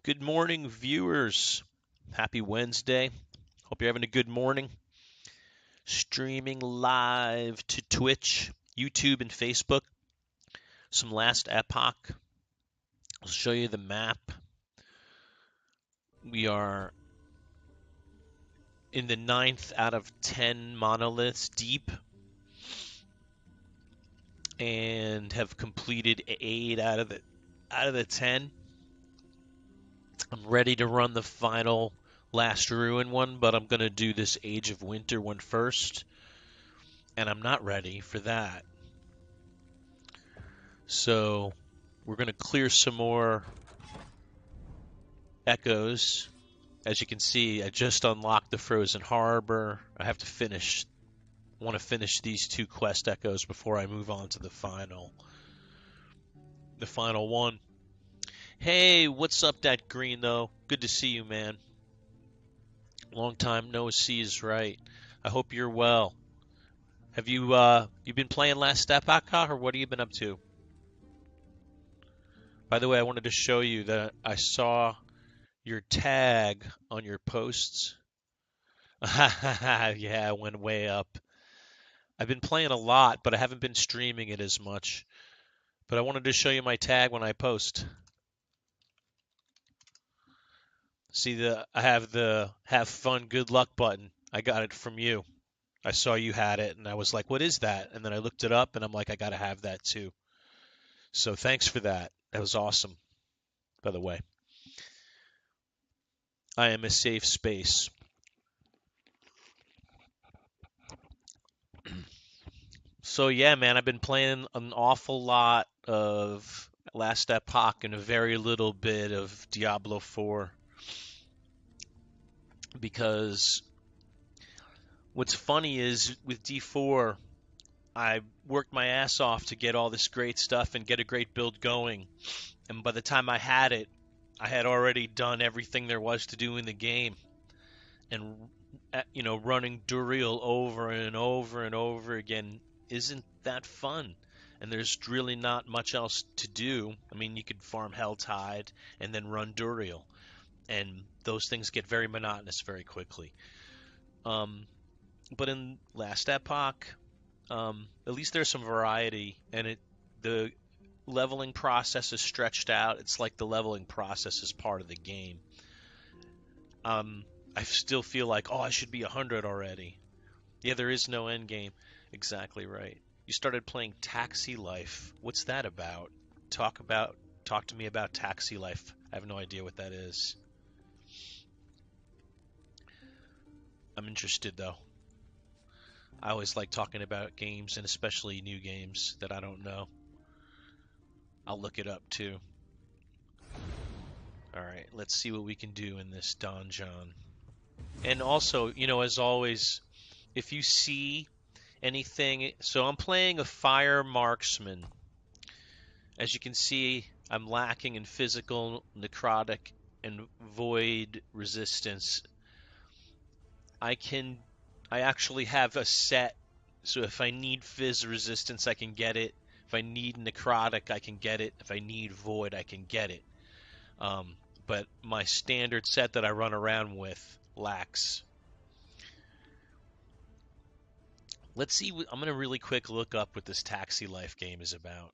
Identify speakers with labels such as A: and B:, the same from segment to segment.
A: Good morning, viewers. Happy Wednesday. Hope you're having a good morning. Streaming live to Twitch, YouTube, and Facebook. Some Last Epoch. I'll show you the map. We are in the 9th out of 10 monoliths deep and have completed 8 out of the 10. I'm ready to run the final Last Ruin one, but I'm going to do this Age of Winter one first, and I'm not ready for that. So we're going to clear some more echoes. As you can see, I just unlocked the Frozen Harbor. I want to finish these 2 quest echoes before I move on to the final one. Hey, what's up, that green though? Good to see you, man. Long time no see is right. I hope you're well. Have you been playing Last Epoch, or what have you been up to? By the way, I wanted to show you that I saw your tag on your posts. Yeah, it went way up. I've been playing a lot, but I haven't been streaming it as much. But I wanted to show you my tag when I post. See, I have the have fun, good luck button. I got it from you. I saw you had it, and I was like, what is that? And then I looked it up, and I'm like, I got to have that too. So thanks for that. That was awesome, by the way. I am a safe space. So yeah, man, I've been playing an awful lot of Last Epoch and a very little bit of Diablo IV, because what's funny is with D4, I worked my ass off to get all this great stuff and get a great build going. And by the time I had it, I had already done everything there was to do in the game. And, running Duriel over and over and over again isn't that fun. And there's really not much else to do. I mean, you could farm Helltide and then run Duriel. And those things get very monotonous very quickly. But in Last Epoch, at least there's some variety, and the leveling process is stretched out. It's like the leveling process is part of the game. I still feel like, I should be 100 already. Yeah, there is no end game. Exactly right. You started playing Taxi Life. What's that about? Talk to me about Taxi Life. I have no idea what that is. I'm interested though. I always like talking about games, and especially new games that I don't know. I'll look it up too. Alright, let's see what we can do in this donjon. And also, as always, if you see anything... So I'm playing a fire marksman. As you can see, I'm lacking in physical, necrotic, and void resistance. I actually have a set, so if I need fizz resistance, I can get it. If I need necrotic, I can get it. If I need void, I can get it. But my standard set that I run around with lacks. Let's see. I'm going to really quick look up what this Taxi Life game is about.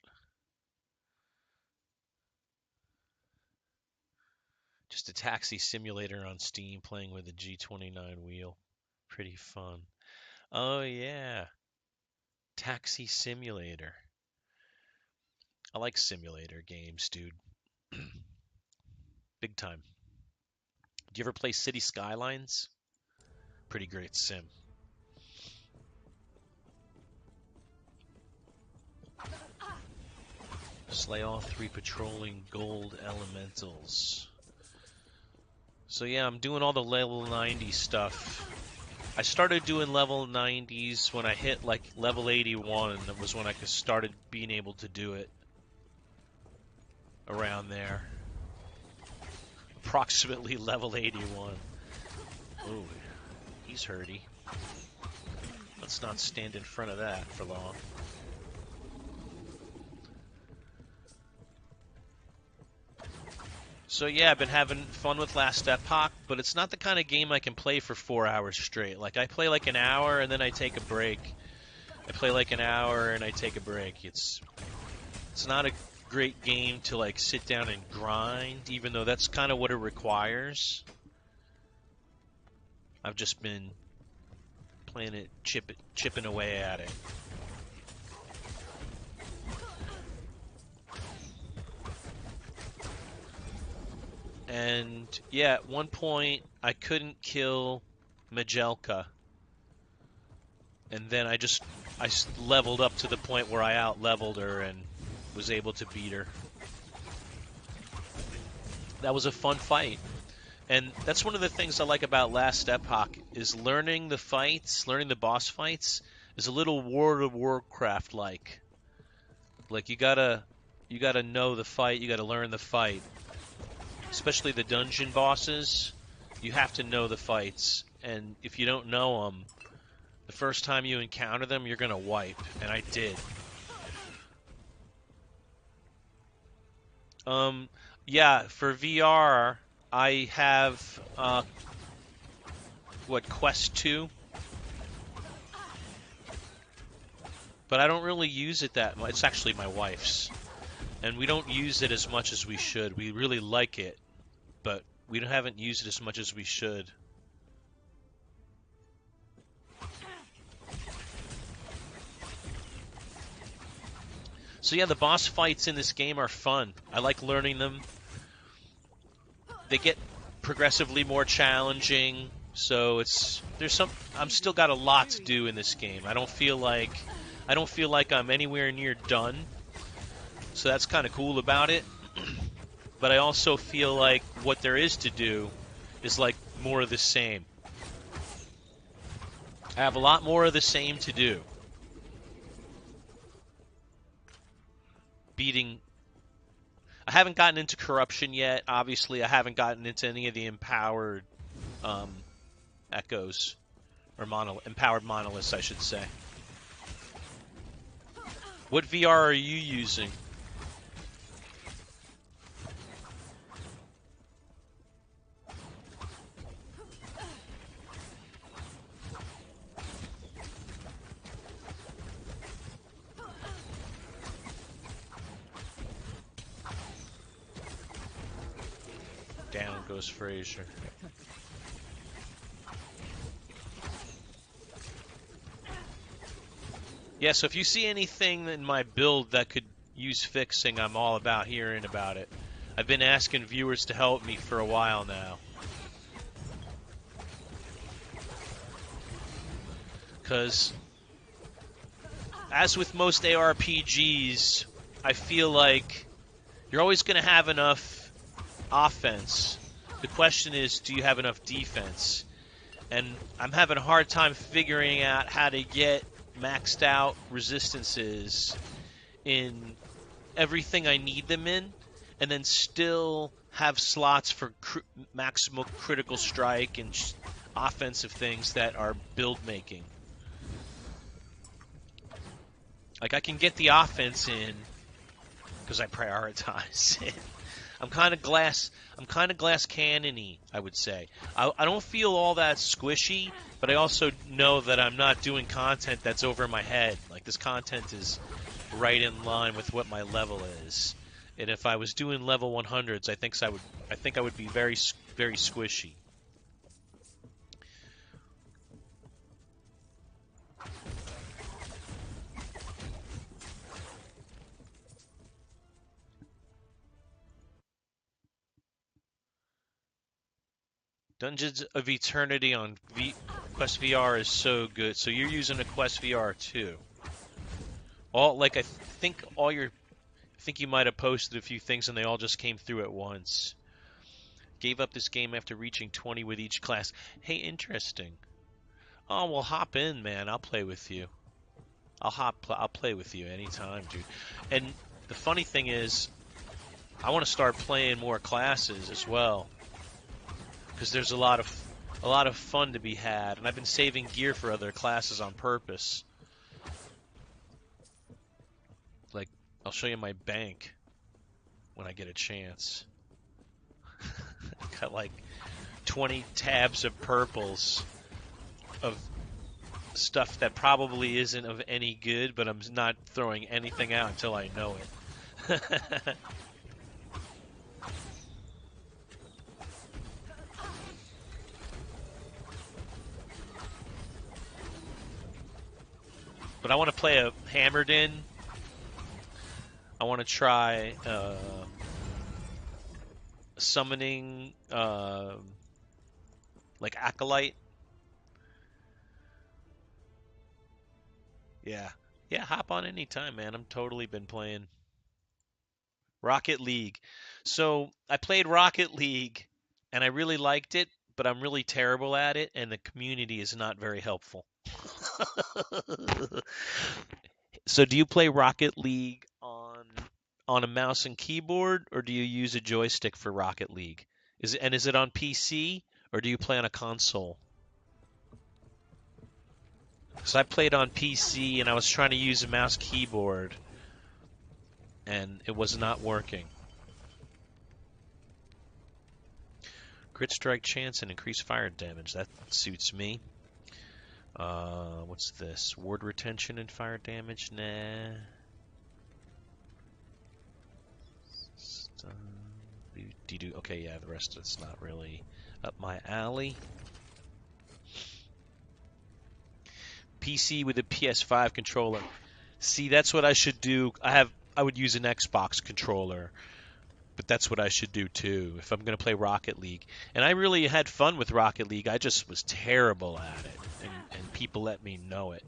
A: Just a taxi simulator on Steam playing with a G29 wheel. Pretty fun. Oh, yeah. Taxi Simulator. I like simulator games, dude. Big time. Do you ever play City Skylines? Pretty great sim. Slay all 3 patrolling gold elementals. So yeah, I'm doing all the level 90 stuff. I started doing level 90s when I hit like level 81. That was when I started being able to do it. Around there. Approximately level 81. Ooh, he's hurty. Let's not stand in front of that for long. So yeah, I've been having fun with Last Epoch, but it's not the kind of game I can play for 4 hours straight. Like I play like an hour and then I take a break. I play like an hour and I take a break. It's not a great game to like sit down and grind, even though that's kind of what it requires. I've just been playing it, chipping away at it. And yeah, at one point I couldn't kill Majelka, and then I leveled up to the point where I out-leveled her and was able to beat her. That was a fun fight. And that's one of the things I like about Last Epoch is learning the fights, learning the boss fights is a little World of Warcraft like. Like you gotta know the fight, you gotta learn the fight. Especially the dungeon bosses, you have to know the fights, and if you don't know them, the first time you encounter them, you're gonna wipe, and I did. Yeah, for VR, I have Quest 2, but I don't really use it that much. It's actually my wife's, and we don't use it as much as we should. We really like it, but we haven't used it as much as we should. So yeah, the boss fights in this game are fun. I like learning them. They get progressively more challenging, so I'm still got a lot to do in this game. I don't feel like I'm anywhere near done. So that's kind of cool about it. But I also feel like what there is to do is like more of the same. I have a lot more of the same to do. I haven't gotten into corruption yet. Obviously, I haven't gotten into any of the empowered echoes or empowered monoliths, I should say. What VR are you using? Down goes Fraser. Yeah, so if you see anything in my build that could use fixing, I'm all about hearing about it. I've been asking viewers to help me for a while now. Because, as with most ARPGs, I feel like you're always going to have enough offense. The question is, do you have enough defense? And I'm having a hard time figuring out how to get maxed out resistances in everything I need them in, and then still have slots for maximal critical strike and offensive things that are build making. Like I can get the offense in because I prioritize it. I'm kind of glass cannon-y, I would say. I don't feel all that squishy, but I also know that I'm not doing content that's over my head. Like this content is right in line with what my level is. And if I was doing level 100s, I think I would be very squishy. Dungeons of Eternity on Quest VR is so good. So you're using a Quest VR too. I think you might have posted a few things and they all just came through at once. Gave up this game after reaching 20 with each class. Hey, interesting. Oh, well, hop in, man. I'll play with you. I'll play with you anytime, dude. And the funny thing is, I want to start playing more classes as well, because there's a lot of fun to be had, and I've been saving gear for other classes on purpose. Like, I'll show you my bank when I get a chance. Got like 20 tabs of purples of stuff that probably isn't of any good, but I'm not throwing anything out until I know it. But I want to play a hammered in. I want to try summoning like Acolyte. Yeah. Yeah, hop on anytime, man. I'm totally been playing Rocket League. So I played Rocket League and I really liked it, but I'm really terrible at it and the community is not very helpful. So do you play Rocket League on a mouse and keyboard or do you use a joystick for Rocket League? Is it on PC or do you play on a console? Because I played on PC and I was trying to use a mouse keyboard and it was not working. Crit strike chance and increased fire damage. That suits me. What's this? Ward retention and fire damage? Nah. Okay, yeah, the rest of it's not really up my alley. PC with a PS5 controller. See, that's what I should do. I would use an Xbox controller, but that's what I should do too if I'm going to play Rocket League. And I really had fun with Rocket League. I just was terrible at it, and people let me know it.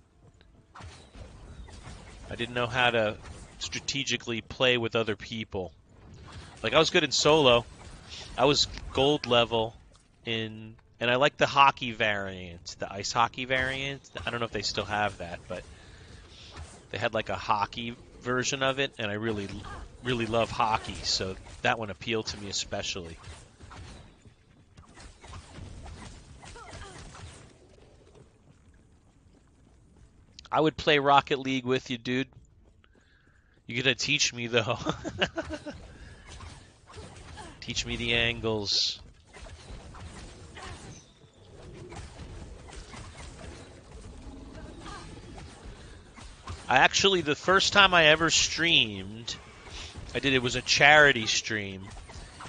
A: I didn't know how to strategically play with other people. Like, I was good in solo. I was gold level and I like the hockey variant, the ice hockey variant. I don't know if they still have that, but they had like a hockey version of it, and I really, really love hockey, so that one appealed to me especially. I would play Rocket League with you, dude. You're gonna teach me though. Teach me the angles. The first time I ever streamed, it was a charity stream.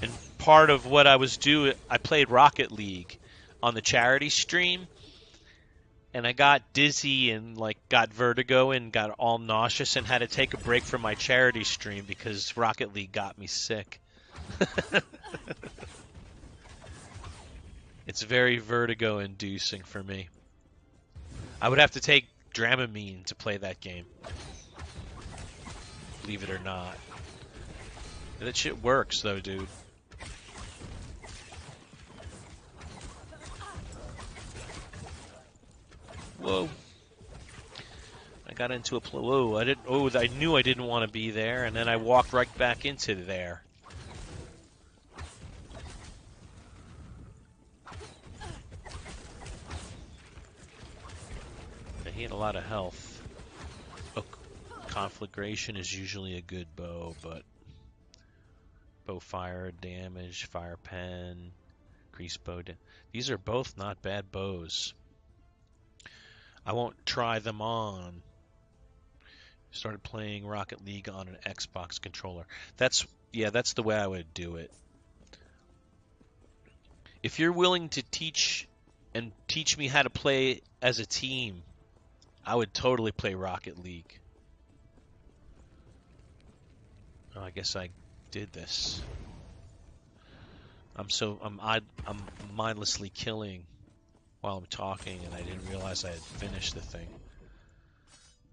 A: And part of what I was doing, I played Rocket League on the charity stream. And I got dizzy and like got vertigo and got all nauseous and had to take a break from my charity stream because Rocket League got me sick. It's very vertigo inducing for me. I would have to take Dramamine to play that game. Believe it or not. That shit works though, dude. Whoa. I got into a whoa, I knew I didn't want to be there, and then I walked right back into there. He had a lot of health. Oh, Conflagration is usually a good bow, but bow fire damage, fire pen, increase bow damage. These are both not bad bows. I won't try them on. Started playing Rocket League on an Xbox controller. That's the way I would do it. If you're willing to teach me how to play as a team, I would totally play Rocket League. Oh, I guess I did this. I'm mindlessly killing while I'm talking, and I didn't realize I had finished the thing.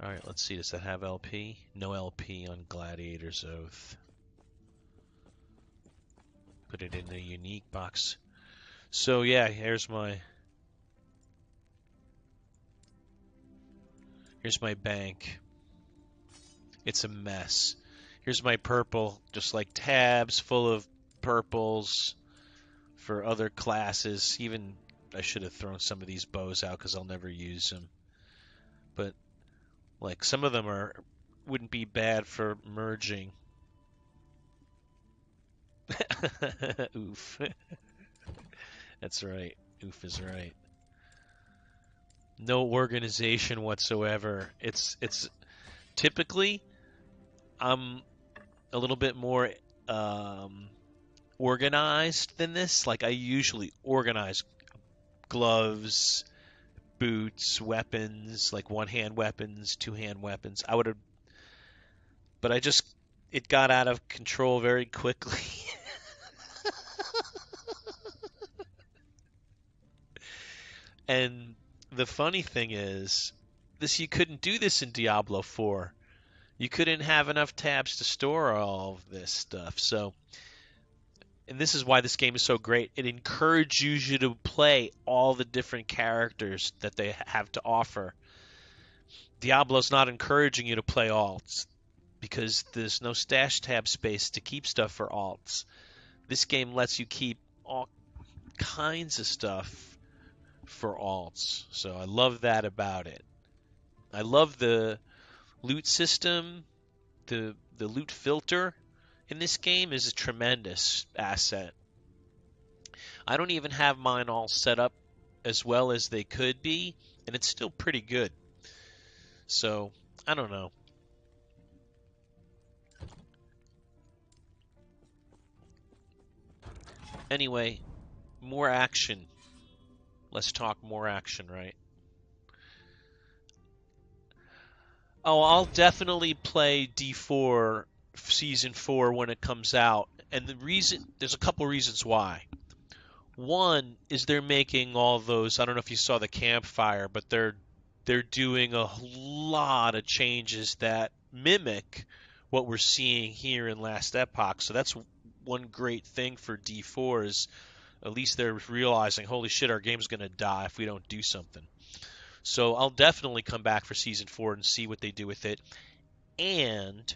A: All right, let's see. Does that have LP? No LP on Gladiator's Oath. Put it in a unique box. So yeah, here's my bank. It's a mess. Here's my purple, just like tabs full of purples for other classes. Even I should have thrown some of these bows out because I'll never use them. But like some of them wouldn't be bad for merging. Oof. That's right. Oof is right. No organization whatsoever. It's typically I'm a little bit more um, organized than this. Like I usually organize gloves, boots, weapons, like one-hand weapons, two-hand weapons. I would have, but I just it got out of control very quickly. And the funny thing is, this you couldn't do this in Diablo 4. You couldn't have enough tabs to store all of this stuff. So, and this is why this game is so great. It encourages you to play all the different characters that they have to offer. Diablo's not encouraging you to play alts because there's no stash tab space to keep stuff for alts. This game lets you keep all kinds of stuff for alts. So I love that about it. I love the loot system. The loot filter in this game is a tremendous asset. I don't even have mine all set up as well as they could be, and it's still pretty good. So, I don't know. Anyway, more action. Let's talk more action, right? Oh, I'll definitely play D4 Season 4 when it comes out. And there's a couple reasons why. One is they're making all those, I don't know if you saw the campfire, but they're doing a lot of changes that mimic what we're seeing here in Last Epoch. So that's one great thing for D4 is at least they're realizing, holy shit, our game's going to die if we don't do something. So I'll definitely come back for Season 4 and see what they do with it. And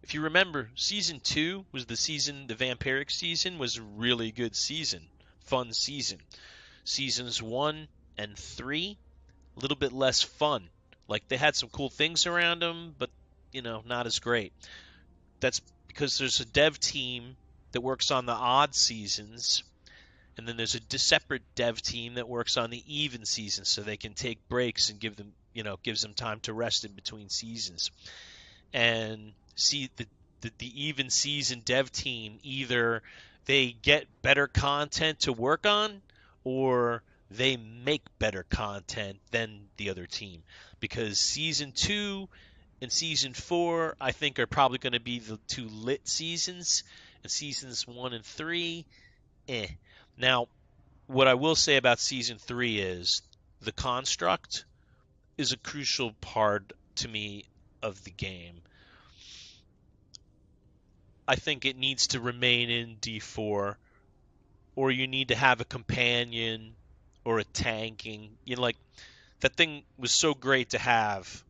A: if you remember, Season 2 was the vampiric season was a really good season. Fun season. Seasons 1 and 3, a little bit less fun. Like, they had some cool things around them, but, not as great. That's because there's a dev team that works on the odd seasons, and then there's a separate dev team that works on the even seasons, so they can take breaks and gives them time to rest in between seasons. And see the even season dev team, either they get better content to work on or they make better content than the other team, because season 2 and season 4 I think are probably going to be the two lit seasons, and seasons 1 and 3 Now, what I will say about season 3 is the construct is a crucial part to me of the game. I think it needs to remain in D4, or you need to have a companion or a tanking. Like, that thing was so great to have,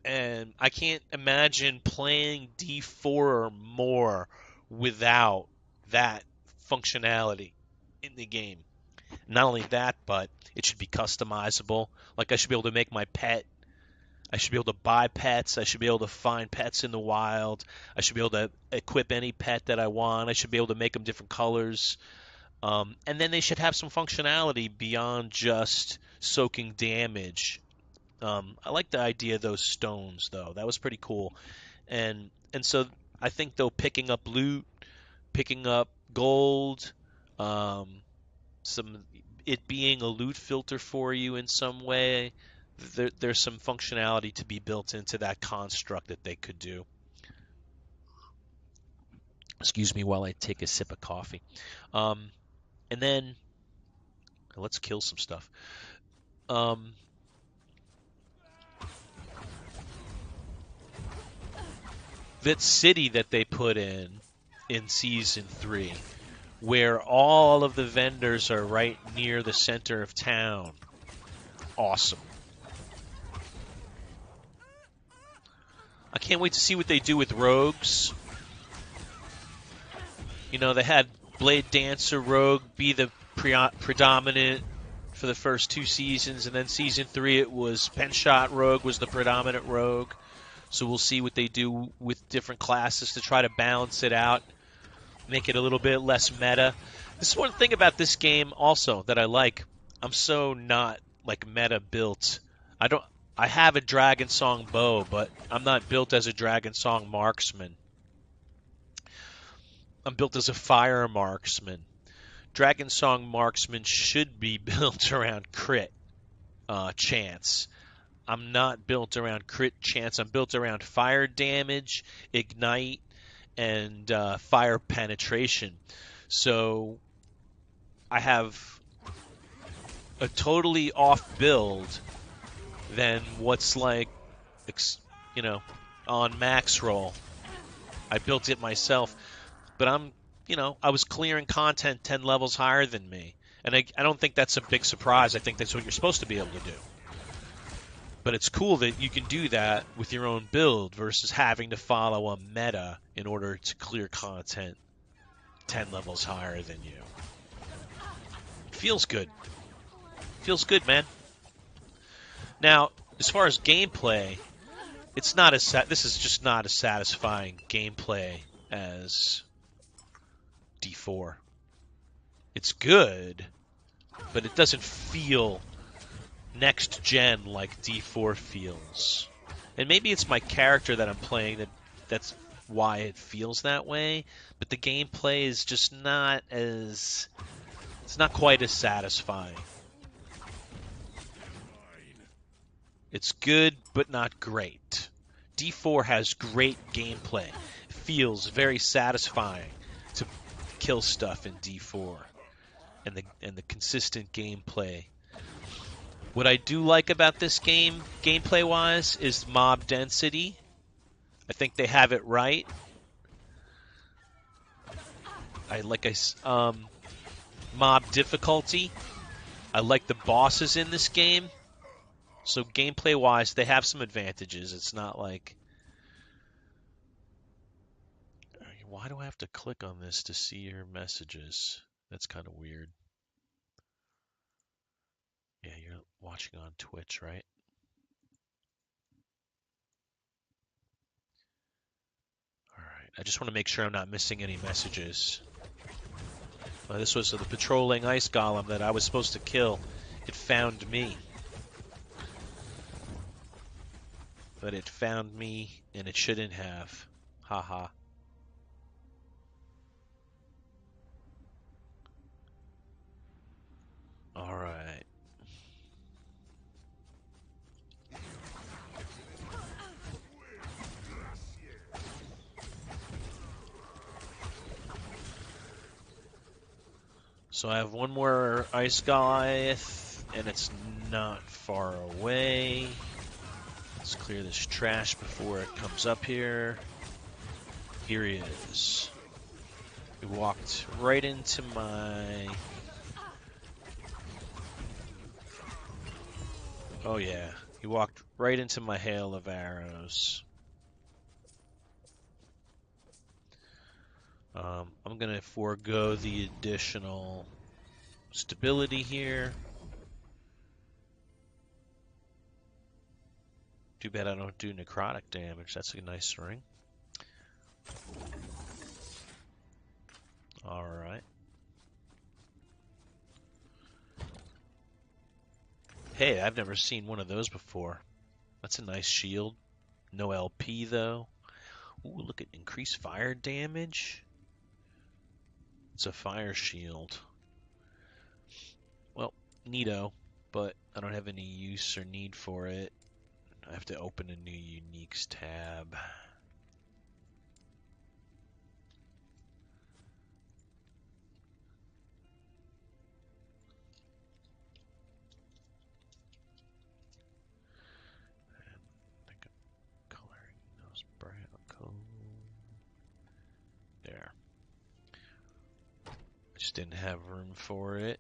A: and I can't imagine playing D4 or more without that functionality in the game. Not only that, but it should be customizable. Like, I should be able to make my pet. I should be able to buy pets. I should be able to find pets in the wild. I should be able to equip any pet that I want. I should be able to make them different colors. And then they should have some functionality beyond just soaking damage. I like the idea of those stones, though. That was pretty cool. And so I think, though, picking up loot, picking up gold, it being a loot filter for you in some way, there's some functionality to be built into that construct that they could do. Excuse me while I take a sip of coffee. And then let's kill some stuff. That city that they put in season 3, where all of the vendors are right near the center of town. Awesome. I can't wait to see what they do with rogues. They had Blade Dancer Rogue be the predominant for the first 2 seasons, and then season 3 it was Penshot Rogue was the predominant rogue. So we'll see what they do with different classes to try to balance it out. make it a little bit less meta. This is one thing about this game also that I like. I'm so not like meta built. I don't. I have a Dragon Song bow, but I'm not built as a Dragon Song marksman. I'm built as a fire marksman. Dragon Song marksman should be built around crit chance. I'm not built around crit chance. I'm built around fire damage, ignite, and fire penetration. So I have a totally off build than what's like, you know, on max roll. I built it myself, but I was clearing content 10 levels higher than me. And I don't think that's a big surprise. I think that's what you're supposed to be able to do. But it's cool that you can do that with your own build versus having to follow a meta in order to clear content 10 levels higher than you. It feels good. Feels good, man. Now, as far as gameplay, it's not as this is just not as satisfying gameplay as D4. It's good, but it doesn't feel next gen like D4 feels. And maybe it's my character that I'm playing that's why it feels that way, but the gameplay is just not as it's not quite as satisfying. It's good but not great. D4 has great gameplay. It feels very satisfying to kill stuff in D4 and the consistent gameplay. What I do like about this game, gameplay-wise, is mob density. I think they have it right. Mob difficulty. I like the bosses in this game. So gameplay-wise, they have some advantages. It's not like... Why do I have to click on this to see your messages? That's kind of weird. Yeah, you're watching on Twitch, right? Alright, I just want to make sure I'm not missing any messages. This was the patrolling ice golem that I was supposed to kill. It found me. But it found me, and it shouldn't have. Haha. Alright. So I have one more Ice Goliath, and it's not far away. Let's clear this trash before it comes up here. Here he is. He walked right into my... Oh yeah, he walked right into my hail of arrows. I'm going to forego the additional stability here. Too bad I don't do necrotic damage. That's a nice ring. Alright. Hey, I've never seen one of those before. That's a nice shield. No LP, though. Ooh, look at increased fire damage. It's a fire shield. Well, neato, but I don't have any use or need for it. I have to open a new uniques tab. I think I'm coloring those brown coal. There. I just didn't have room for it.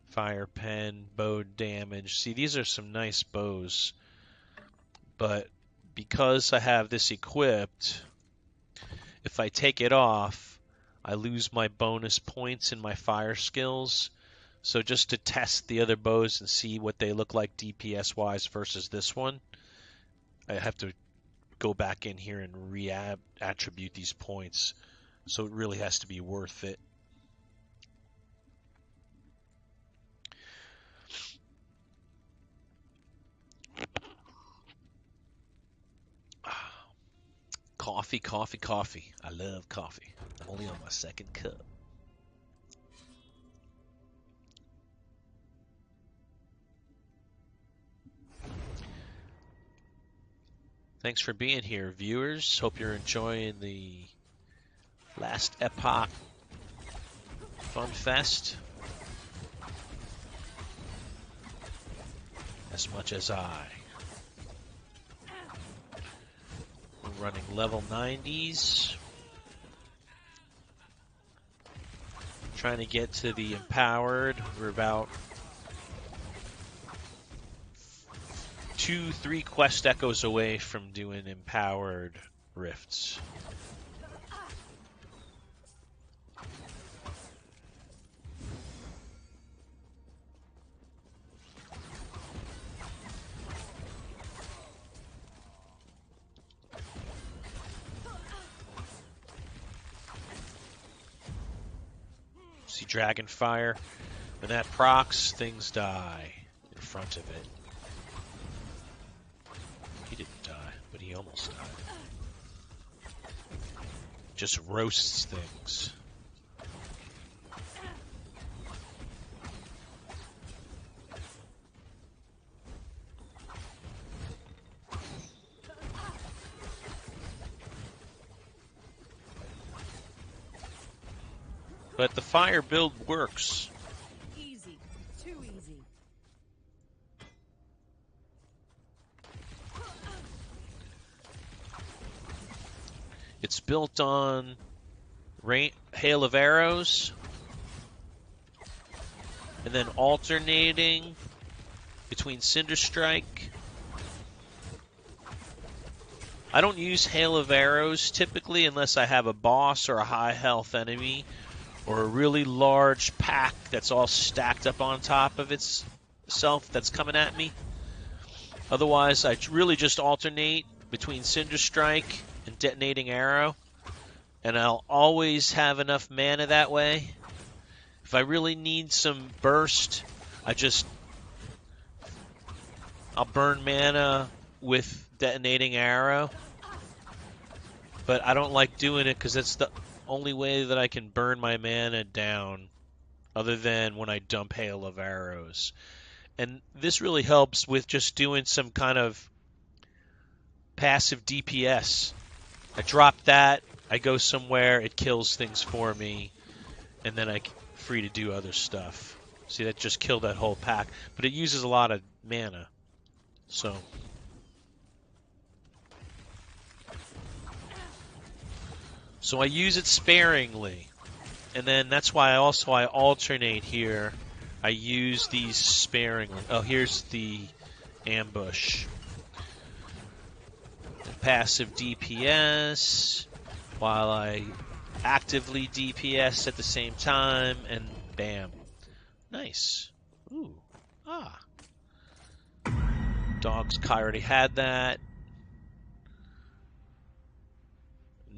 A: Fire pen, bow damage. See, these are some nice bows. But because I have this equipped, If I take it off, I lose my bonus points in my fire skills. So just to test the other bows and see what they look like DPS-wise versus this one, I have to go back in here and re-attribute these points. So it really has to be worth it. Coffee, coffee, coffee. I love coffee. I'm only on my second cup. Thanks for being here, viewers. Hope you're enjoying the Last Epoch Fun Fest as much as I. We're running level 90s. Trying to get to the empowered. We're about 2-3 quest echoes away from doing empowered rifts. See Dragonfire. When that procs, things die in front of it. He didn't die, but he almost died. Just roasts things. But the fire build works.
B: Easy. Too easy.
A: It's built on hail of arrows, and then alternating between Cinder Strike. I don't use hail of arrows typically unless I have a boss or a high health enemy or a really large pack that's all stacked up on top of itself that's coming at me. Otherwise, I really just alternate between Cinder Strike and Detonating Arrow, and I'll always have enough mana that way. If I really need some burst, I'll burn mana with Detonating Arrow, but I don't like doing it because it's the only way that I can burn my mana down other than when I dump Hail of Arrows. And this really helps with just doing some kind of passive DPS. I drop that, I go somewhere, it kills things for me, and then I'm free to do other stuff. See, that just killed that whole pack, but it uses a lot of mana. So I use it sparingly. And then that's why I alternate here. I use these sparingly. Oh, here's the ambush. The passive DPS while I actively DPS at the same time, and bam. Nice. Ooh. Ah. Dogs, Kai already had that.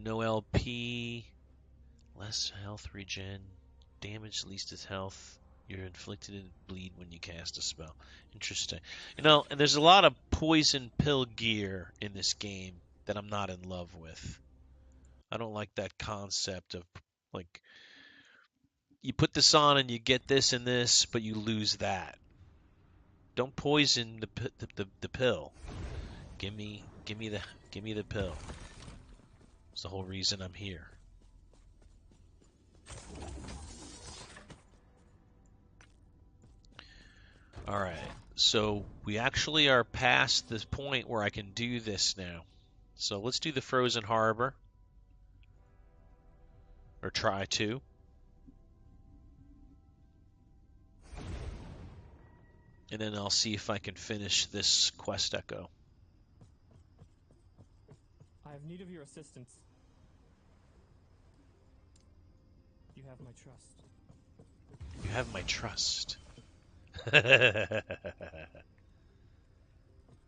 A: No LP. Less health regen. Damage least as health. You're inflicted in bleed when you cast a spell. Interesting. You know, and there's a lot of poison pill gear in this game that I'm not in love with. I don't like that concept of, like, you put this on and you get this and this, but you lose that. Don't poison the pill. Give me the pill. It's the whole reason I'm here. All right, so we actually are past this point where I can do this now. So let's do the Frozen Harbor, or try to. And then I'll see if I can finish this quest echo.
C: I have need of your assistance. You have my trust.
A: You have my trust.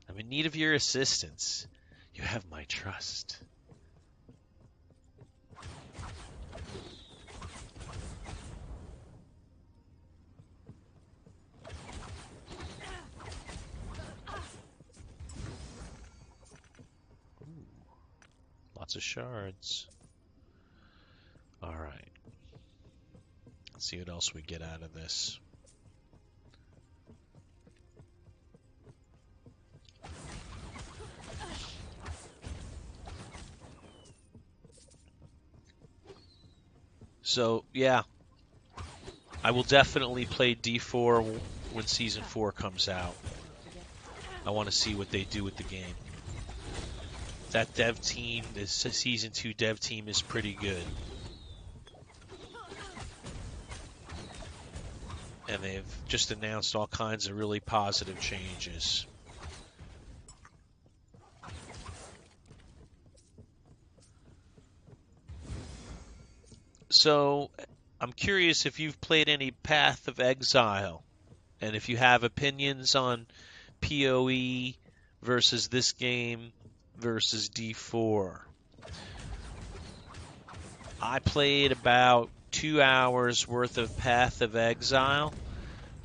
A: I'm in need of your assistance. You have my trust. Ooh, lots of shards. All right. Let's see what else we get out of this. So, yeah, I will definitely play D4 when Season 4 comes out. I want to see what they do with the game. That dev team, this Season 2 dev team is pretty good. And they've just announced all kinds of really positive changes. So, I'm curious if you've played any Path of Exile, and if you have opinions on PoE versus this game versus D4. I played about 2 hours worth of Path of Exile,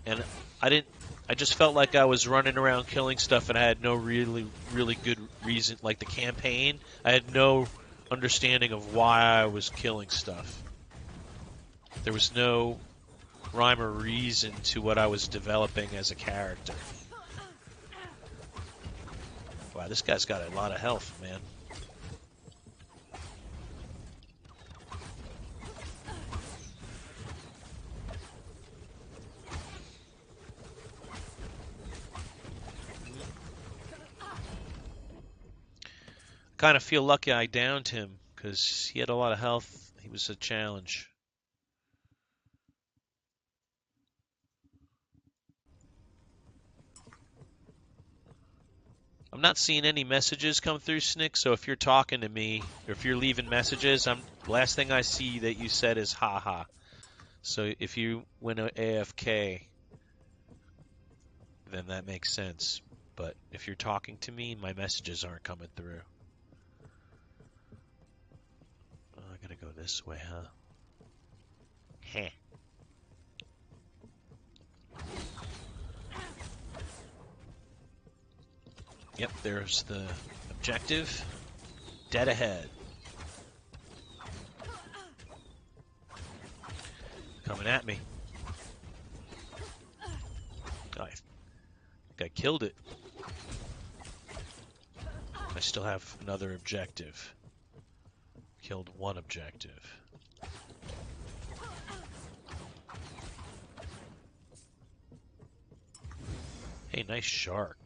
A: and I just felt like I was running around killing stuff, and I had no really good reason. Like the campaign, I had no understanding of why I was killing stuff. There was no rhyme or reason to what I was developing as a character. Wow, this guy's got a lot of health, man. Kind of feel lucky I downed him because he had a lot of health. He was a challenge. I'm not seeing any messages come through, Snick, so if you're talking to me or if you're leaving messages, last thing I see that you said is haha. So if you went AFK, then that makes sense. But if you're talking to me, my messages aren't coming through. Oh, I gotta go this way, huh? Heh. Yep, there's the objective. Dead ahead. Coming at me. Oh, I think I killed it. I still have another objective. Killed one objective. Hey, nice shark.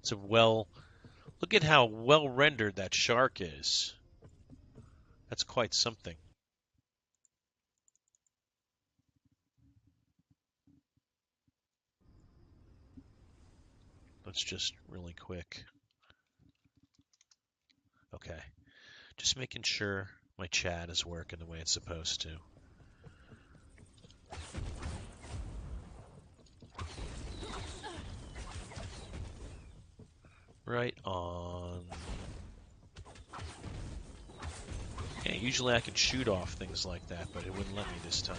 A: It's a look at how well rendered that shark is. That's quite something. Let's just really quick. Okay. Just making sure my chat is working the way it's supposed to. Right on. Yeah, usually I can shoot off things like that, but it wouldn't let me this time.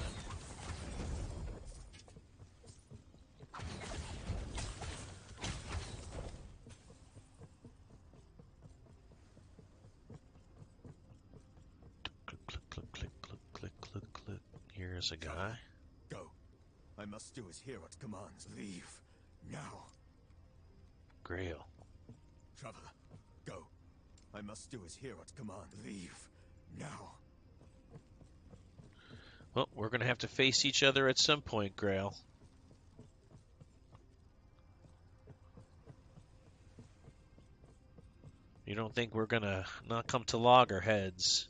A: Click, click, click, click, click, click, click, click. Here's a guy.
D: Go. I must do as hear what commands. Leave. Now.
A: Grail.
D: Traveler. Go. I must do as hear what commands. Leave. Now.
A: Well, we're going to have to face each other at some point, Grail. You don't think we're going to not come to loggerheads?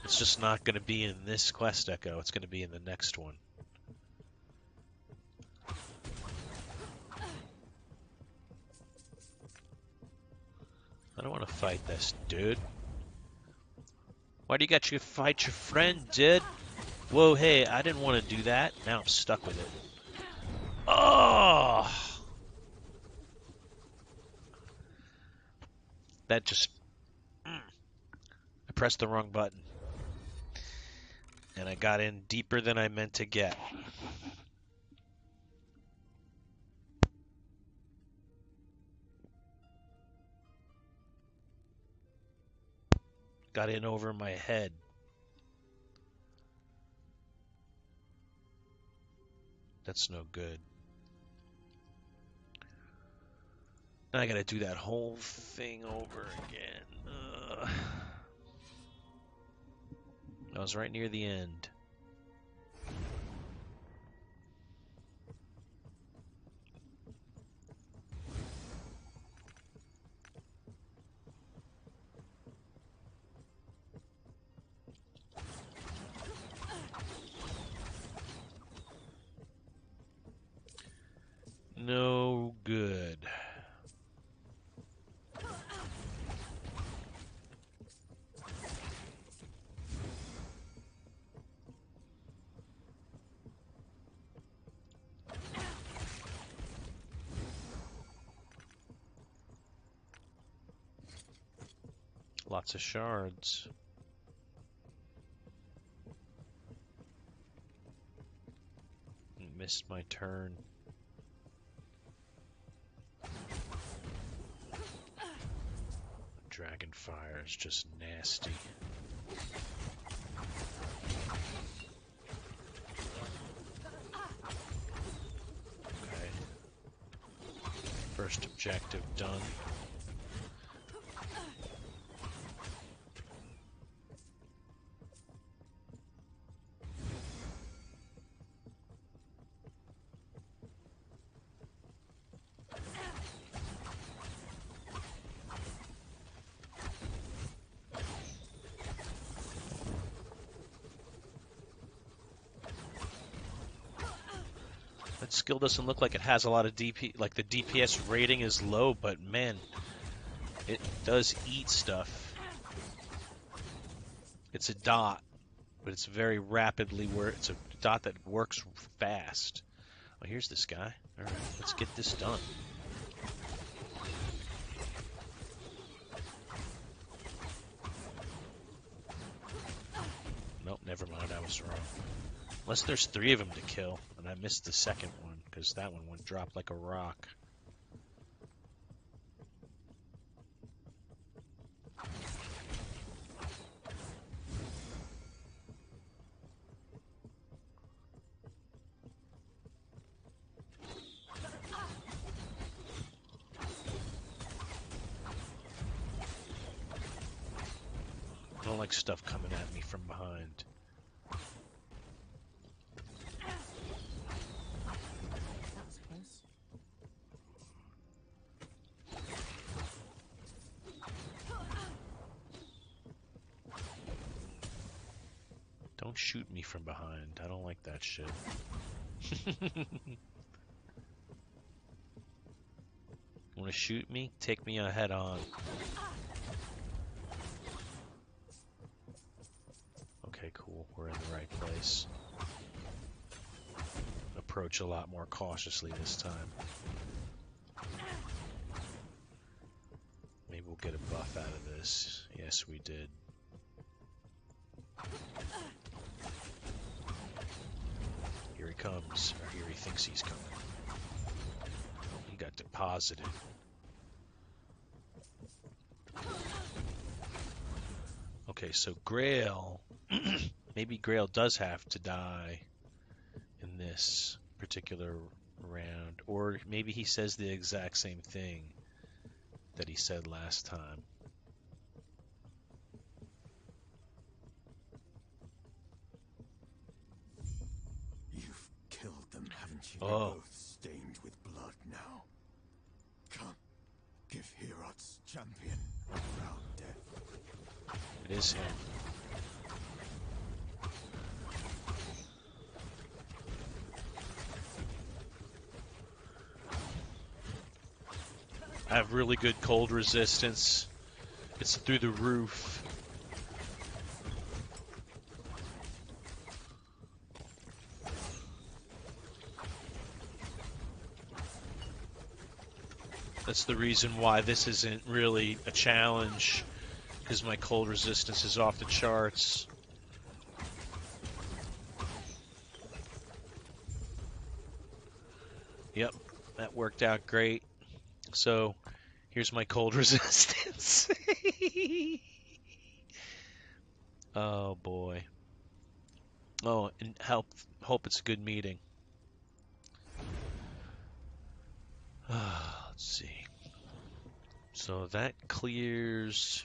A: It's just not going to be in this quest echo. It's going to be in the next one. I don't want to fight this dude. Why do you got you fight your friend, dude? Whoa, hey, I didn't want to do that. Now I'm stuck with it. Oh! That just... I pressed the wrong button. And I got in deeper than I meant to get. Got in over my head. That's no good. Now I gotta do that whole thing over again. I was right near the end. No good. Lots of shards. Missed my turn. Dragon fire is just nasty. Okay. First objective done. That skill doesn't look like it has a lot of DP, like the DPS rating is low, but man, it does eat stuff. It's a dot, but it's very rapidly it's a dot that works fast. Oh, here's this guy. All right, let's get this done. Nope, never mind, I was wrong. Unless there's 3 of them to kill, and I missed the second one, because that one went dropped like a rock. I don't like stuff coming at me from behind. Don't shoot me from behind. I don't like that shit. Want to shoot me? Take me head on. Okay, cool. We're in the right place. Approach a lot more cautiously this time. Maybe we'll get a buff out of this. Yes, we did. Here he comes, or here he thinks he's coming. He got deposited. Okay, so Grail, maybe Grail does have to die in this particular round, or maybe he says the exact same thing that he said last time.
D: You've killed them, haven't you?
A: Oh.
D: They're both stained with blood now. Come, give Herod's champion a proud death.
A: It is him. I have really good cold resistance. It's through the roof. That's the reason why this isn't really a challenge, because my cold resistance is off the charts. Yep, that worked out great. So here's my cold resistance. Oh boy. Oh, and hope it's a good meeting. Let's see. So that clears.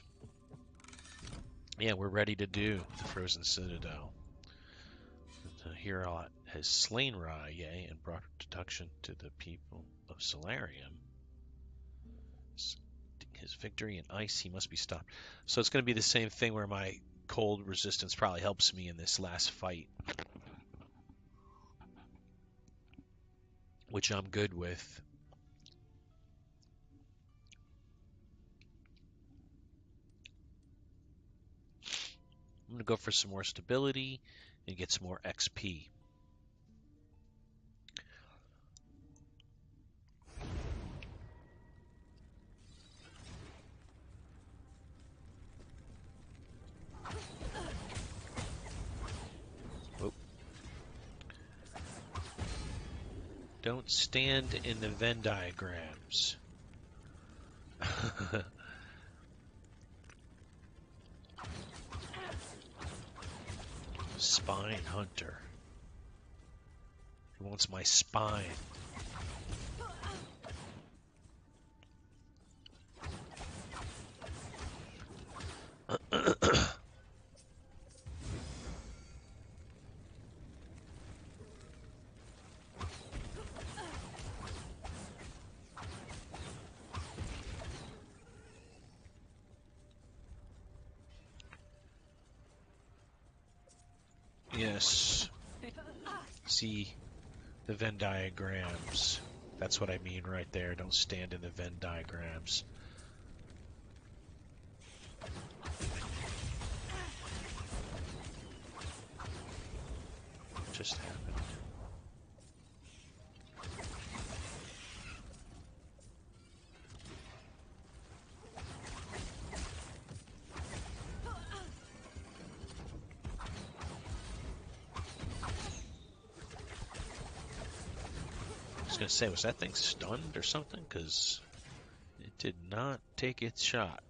A: Yeah, we're ready to do the Frozen Citadel. Heorot has slain Ra, yea, and brought destruction to the people of Solarium. His victory in ice, he must be stopped. So it's going to be the same thing where my cold resistance probably helps me in this last fight, which I'm good with. I'm going to go for some more stability and get some more XP. Whoop. Don't stand in the Venn diagrams. Spine hunter. He wants my spine. Yes. See the Venn diagrams. That's what I mean right there. Don't stand in the Venn diagrams. What just happened? I was going to say, was that thing stunned or something? Because it did not take its shot.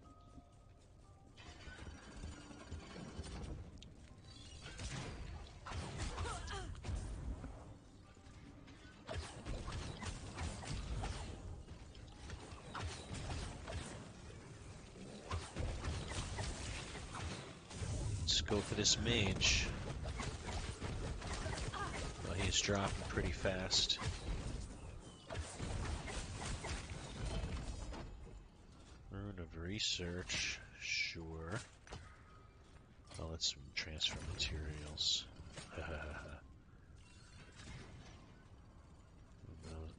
A: Let's go for this mage. Well, he's dropping pretty fast. Rune of research, sure. Oh, let's transfer materials.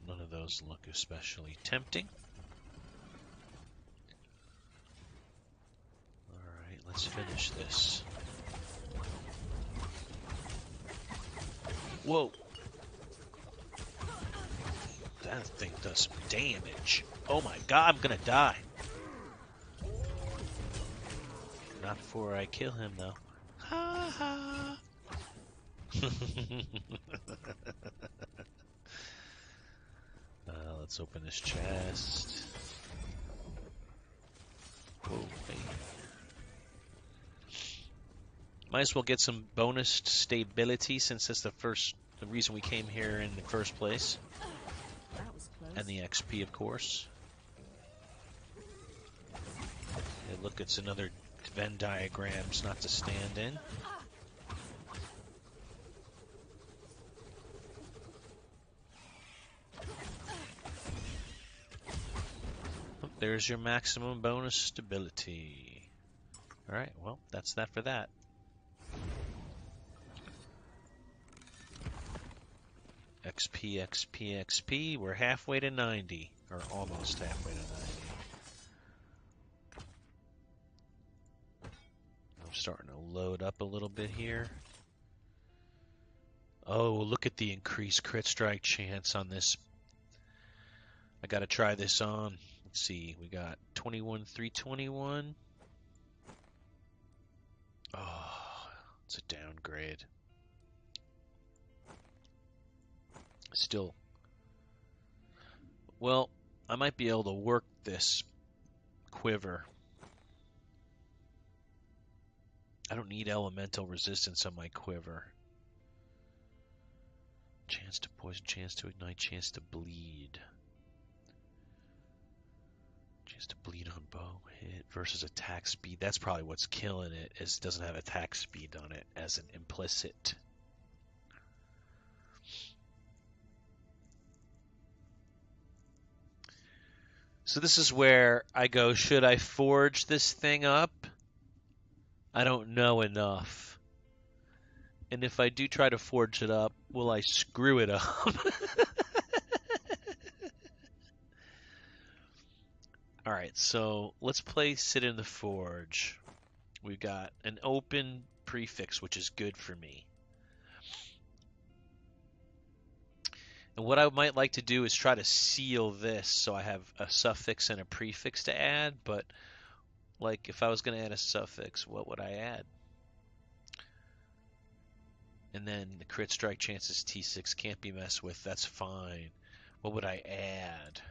A: None of those look especially tempting. Alright, let's finish this. Whoa! That thing does some damage. Oh my god, I'm gonna die. Not before I kill him, though. Ha ha! Let's open this chest. Whoa, hey. Might as well get some bonus stability since that's the reason we came here in the first place.
B: That was close.
A: And the XP, of course. Hey, look, it's another Venn diagrams not to stand in. Oh, there's your maximum bonus stability. Alright, well, that's that for that. XP, XP, XP. We're halfway to 90. Or almost halfway to 90. I'm starting to load up a little bit here. Oh, look at the increased crit strike chance on this. I gotta try this on. Let's see, we got 21, 321. Oh, it's a downgrade. Still, well, I might be able to work this quiver. I don't need elemental resistance on my quiver. Chance to poison, chance to ignite, chance to bleed. Chance to bleed on bow hit versus attack speed. That's probably what's killing it, is it doesn't have attack speed on it as an implicit. So this is where I go, should I forge this thing up? I don't know enough. And if I do try to forge it up, will I screw it up? Alright, so let's place it in the forge. We've got an open prefix, which is good for me. And what I might like to do is try to seal this so I have a suffix and a prefix to add, but like if I was going to add a suffix, what would I add? And then the crit strike chances T6 can't be messed with, that's fine. What would I add?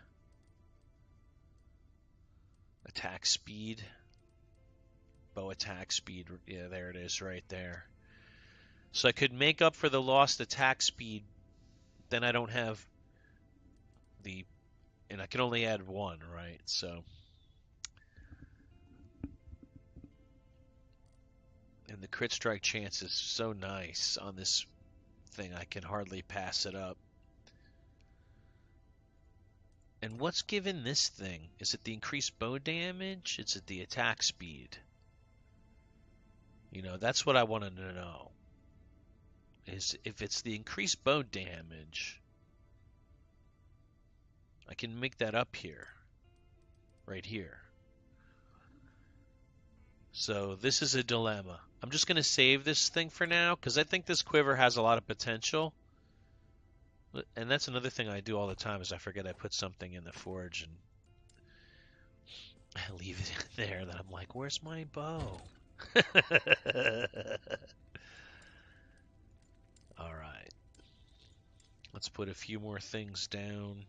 A: Attack speed. Bow attack speed, yeah, there it is right there. So I could make up for the lost attack speed, then I don't have the, and I can only add one, right? So, and the crit strike chance is so nice on this thing, I can hardly pass it up. And what's given this thing? Is it the increased bow damage? Is it the attack speed? You know, that's what I wanted to know. Is if it's the increased bow damage, I can make that up here. Right here. So this is a dilemma. I'm just going to save this thing for now because I think this quiver has a lot of potential. And that's another thing I do all the time is I forget I put something in the forge and I leave it in there. Then I'm like, where's my bow? All right. Let's put a few more things down.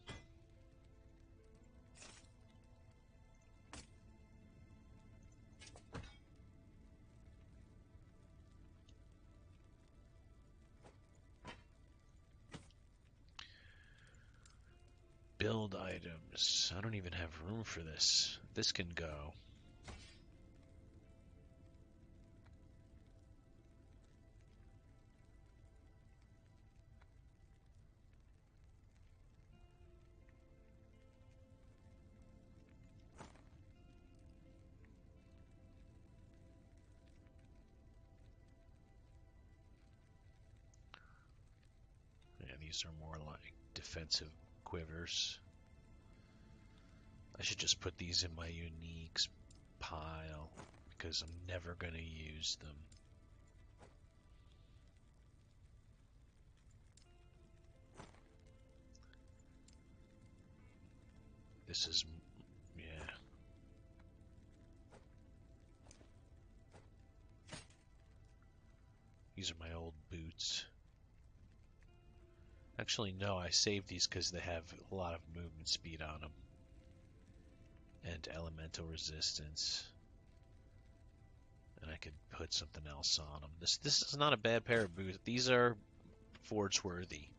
A: Build items. I don't even have room for this. This can go. Yeah, these are more like defensive quivers. I should just put these in my uniques pile because I'm never going to use them. This is, yeah. These are my old boots. Actually, no, I saved these because they have a lot of movement speed on them. And elemental resistance. And I could put something else on them. This is not a bad pair of boots. These are forge worthy.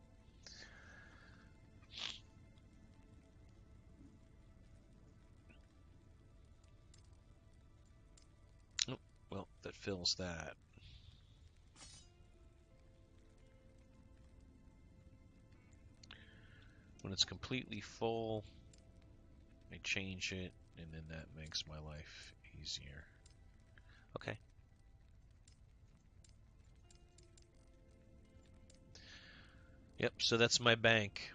A: Oh, well, that fills that. When it's completely full, I change it, and then that makes my life easier. Okay. Yep, so that's my bank.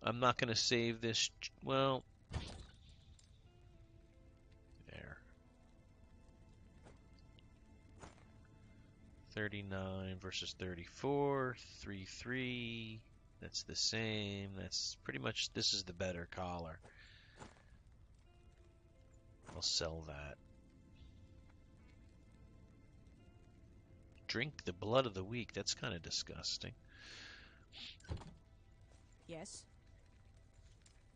A: I'm not going to save this. Well, there. 39 versus 34. 3-3. That's the same. That's pretty much, this is the better collar. I'll sell that. Drink the blood of the weak. That's kind of disgusting.
B: Yes.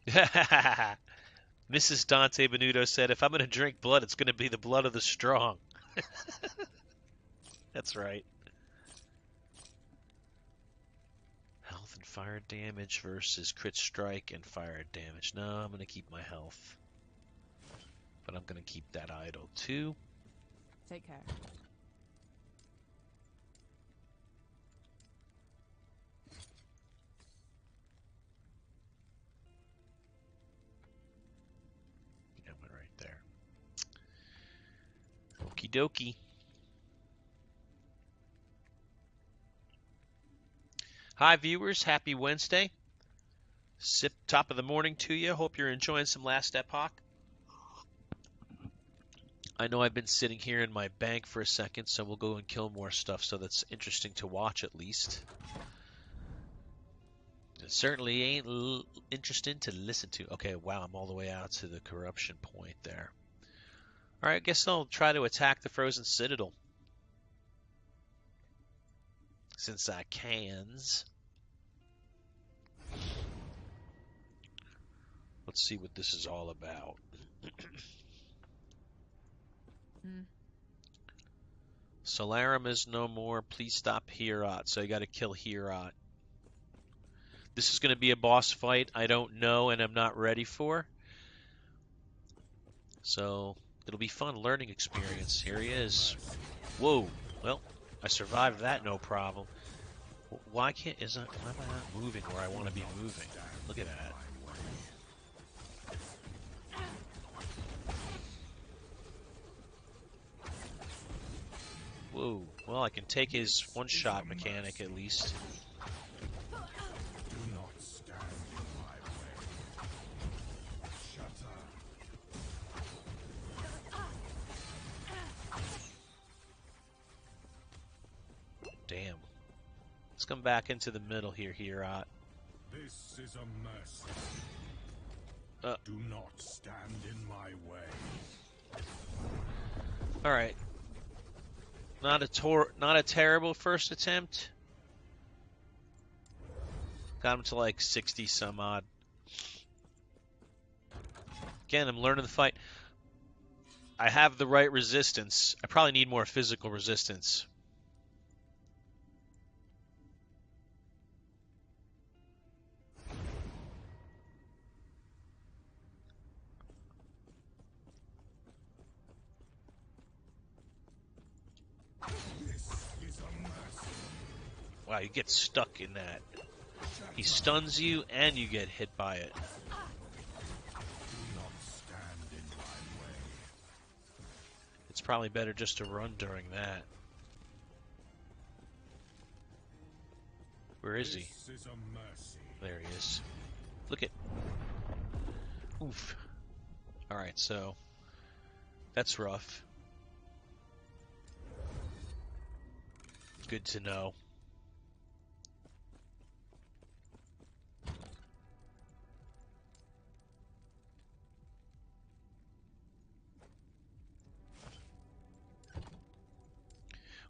A: Mrs. Dante Benuto said, if I'm going to drink blood, it's going to be the blood of the strong. That's right. Health and fire damage versus crit strike and fire damage. No, I'm going to keep my health. But I'm going to keep that idle too.
B: Take care.
A: Yeah, went right there. Okie dokie. Hi viewers, happy Wednesday. Sip top of the morning to you. Hope you're enjoying some Last Epoch. I know I've been sitting here in my bank for a second, so we'll go and kill more stuff, so that's interesting to watch at least. It certainly ain't interesting to listen to. Okay, wow, I'm all the way out to the corruption point there. Alright, I guess I'll try to attack the Frozen Citadel. Since I cans. Let's see what this is all about. Solarum is no more. Please stop Herot. So I got to kill Herot. This is going to be a boss fight I don't know and I'm not ready for. So it'll be fun learning experience. Here he is. Whoa. Well, I survived that no problem. Why am I not moving where I want to be moving? Look at that. Whoa. Well, I can take his one-shot mechanic at least. Damn. Let's come back into the middle here, Herot.
D: This is a mercy. Do not stand in my way.
A: Alright. Not a terrible first attempt. Got him to like 60 some odd. Again, I'm learning the fight. I have the right resistance. I probably need more physical resistance. Wow, you get stuck in that. He stuns you and you get hit by it. It's probably better just to run during that. Where is he? There he is. Look at. Oof. Alright, so that's rough. Good to know.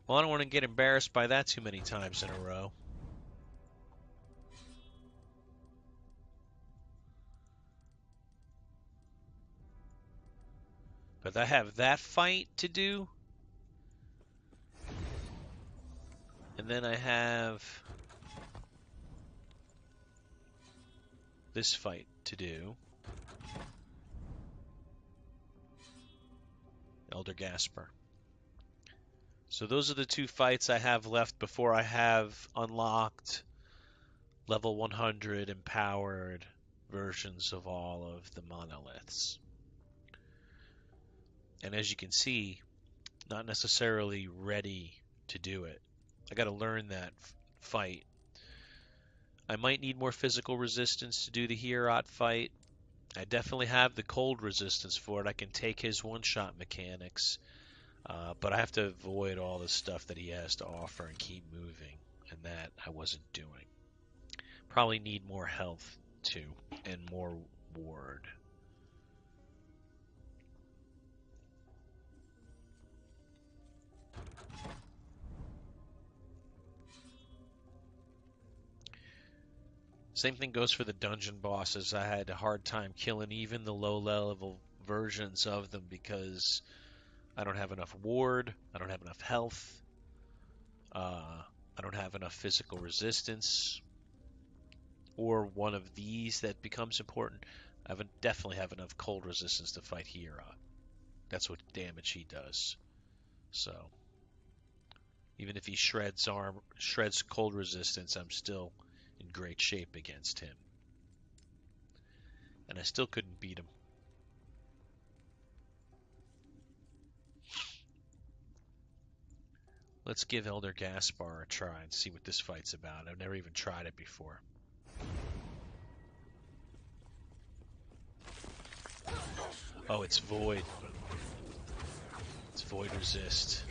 A: Well, I don't want to get embarrassed by that too many times in a row. But I have that fight to do. And then I have this fight to do. Elder Gasper. So those are the two fights I have left before I have unlocked level 100 empowered versions of all of the monoliths. And as you can see, not necessarily ready to do it. I got to learn that fight. I might need more physical resistance to do the Herot fight. I definitely have the cold resistance for it. I can take his one-shot mechanics. But I have to avoid all the stuff that he has to offer and keep moving, and that I wasn't doing. Probably need more health too, and more ward. Same thing goes for the dungeon bosses. I had a hard time killing even the low level versions of them because I don't have enough ward, I don't have enough health, I don't have enough physical resistance, or one of these that becomes important. I definitely have enough cold resistance to fight Hera. That's what damage he does. So even if he shreds cold resistance, I'm still in great shape against him. And I still couldn't beat him. Let's give Elder Gaspar a try and see what this fight's about. I've never even tried it before. Oh, it's Void. It's Void Resist.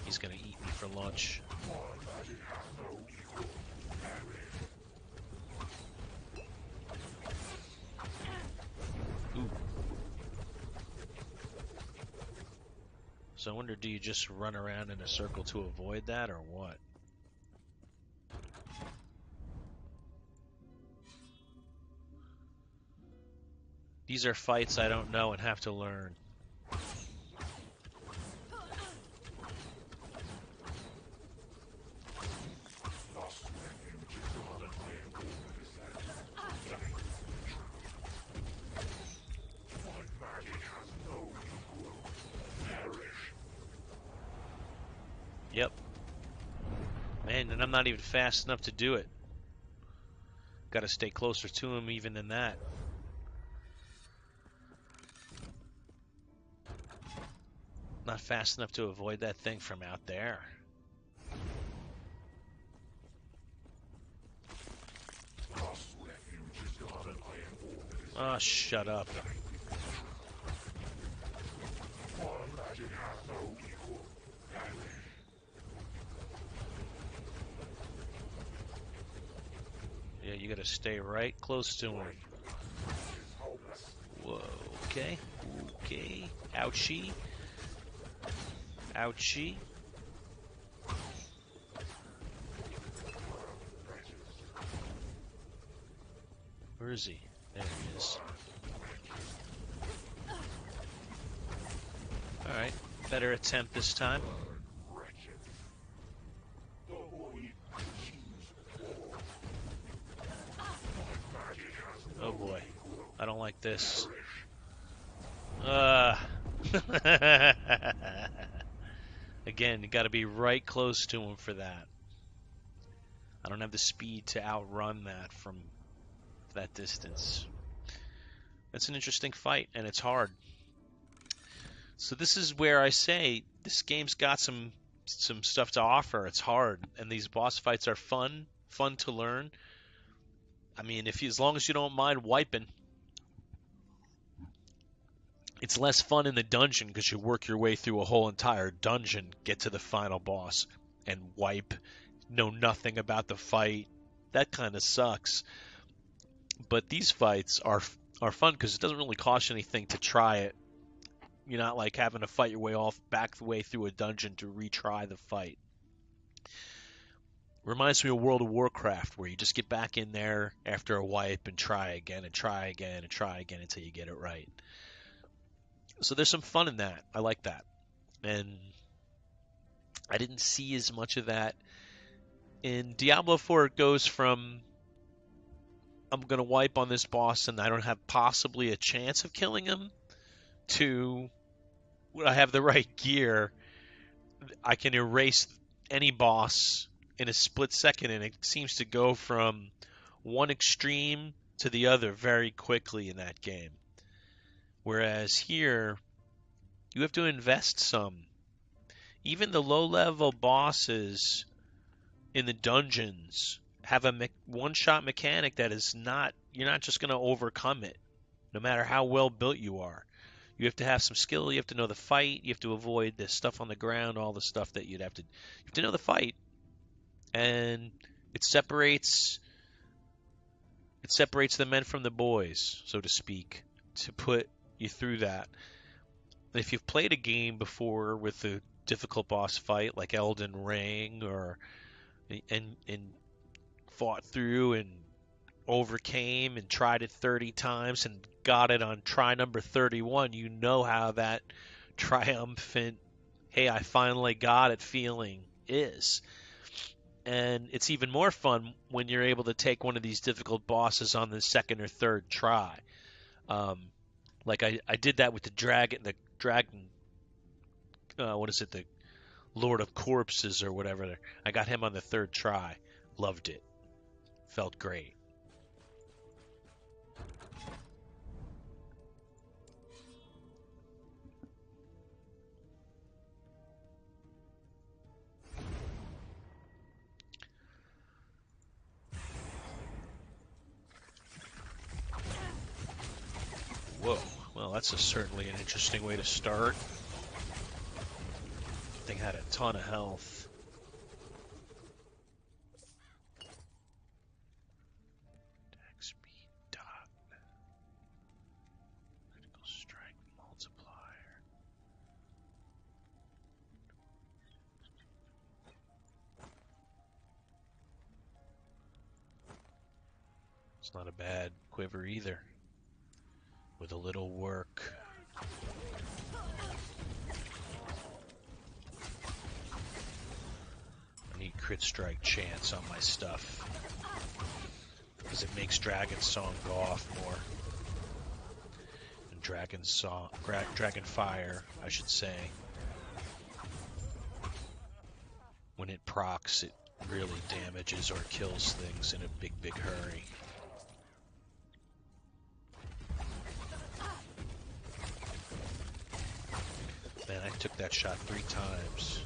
A: He's gonna eat me for lunch. Ooh. So I wonder, do you just run around in a circle to avoid that, or what? These are fights I don't know and have to learn. Yep. Man, and I'm not even fast enough to do it. Gotta stay closer to him even than that. Not fast enough to avoid that thing from out there. Oh, shut up. Yeah, you gotta stay right close to him. Whoa, okay. Okay. Ouchie. Ouchie. Where is he? There he is. Alright, better attempt this time. Oh boy, I don't like this. Again, you gotta be right close to him for that. I don't have the speed to outrun that from that distance. It's an interesting fight, and it's hard. So this is where I say this game's got some stuff to offer. It's hard, and these boss fights are fun to learn. I mean, as long as you don't mind wiping, it's less fun in the dungeon because you work your way through a whole entire dungeon, get to the final boss, and wipe, know nothing about the fight. That kind of sucks. But these fights are fun because it doesn't really cost you anything to try it. You're not like having to fight your way back the way through a dungeon to retry the fight. Reminds me of World of Warcraft, where you just get back in there after a wipe and try again and try again and try again until you get it right. So there's some fun in that. I like that. And I didn't see as much of that in Diablo 4. It goes from I'm going to wipe on this boss and I don't have possibly a chance of killing him to when I have the right gear, I can erase any boss in a split second, and it seems to go from one extreme to the other very quickly in that game. Whereas here, you have to invest some. Even the low-level bosses in the dungeons have a one-shot mechanic that is not, you're not just going to overcome it, no matter how well built you are. You have to have some skill, you have to know the fight, you have to avoid the stuff on the ground, all the stuff that you have to know the fight. And it separates It separates the men from the boys, so to speak, to put you through that. If you've played a game before with a difficult boss fight like Elden Ring or and fought through and overcame and tried it 30 times and got it on try number 31, you know how that triumphant, hey, I finally got it feeling is. And it's even more fun when you're able to take one of these difficult bosses on the second or third try. Like I did that with the dragon, what is it, the Lord of Corpses or whatever. I got him on the third try. Loved it. Felt great. Whoa. Well, that's certainly an interesting way to start. Thing had a ton of health. Attack speed dot. Critical strike multiplier. It's not a bad quiver either. With a little work. I need crit strike chance on my stuff. Because it makes Dragon Song go off more. And Dragon Fire, I should say. When it procs, it really damages or kills things in a big hurry. Man, I took that shot 3 times.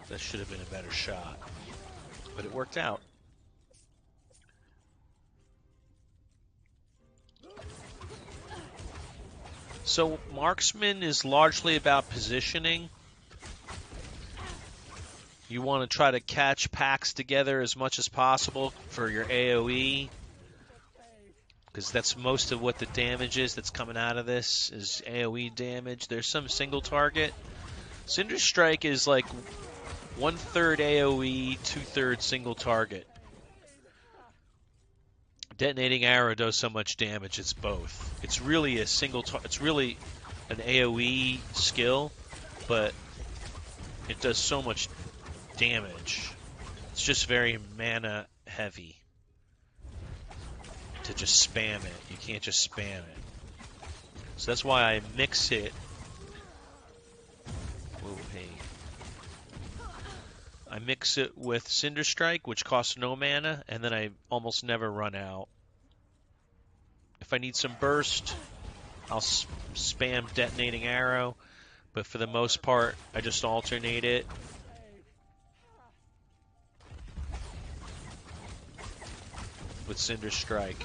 A: That should have been a better shot, but it worked out. So Marksman is largely about positioning. You want to try to catch packs together as much as possible for your AoE, because that's most of what the damage is that's coming out of this is AoE damage. There's some single target. Cinder Strike is like 1/3 AoE, 2/3 single target. Detonating Arrow does so much damage, it's both. It's really a it's really an AoE skill, but it does so much damage. It's just very mana heavy to just spam it. You can't just spam it. So that's why I mix it. Whoa, hey. I mix it with Cinder Strike, which costs no mana, and then I almost never run out. If I need some burst, I'll spam Detonating Arrow, but for the most part, I just alternate it. With Cinder Strike.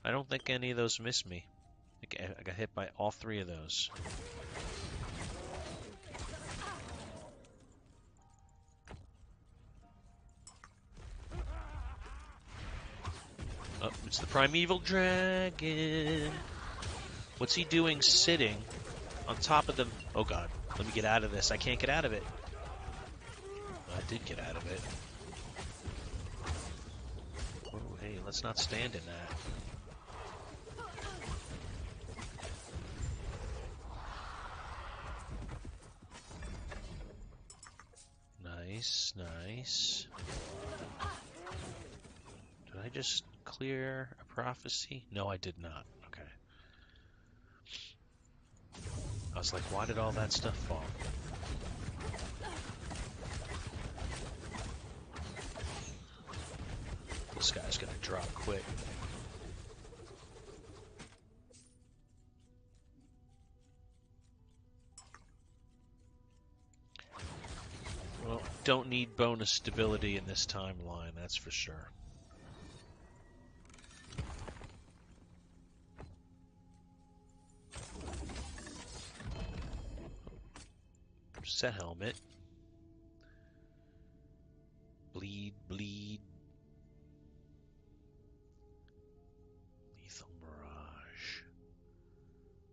A: I don't think any of those missed me. I got hit by all 3 of those. Oh, it's the Primeval Dragon. What's he doing sitting on top of the... Oh god, let me get out of this. I can't get out of it. I did get out of it. Oh, hey, let's not stand in that. Nice, nice. Did I just clear a prophecy? No, I did not. Okay. I was like, why did all that stuff fall? This guy's gonna drop quick. Well, don't need bonus stability in this timeline, that's for sure. Set helmet. Bleed, bleed. Lethal Mirage.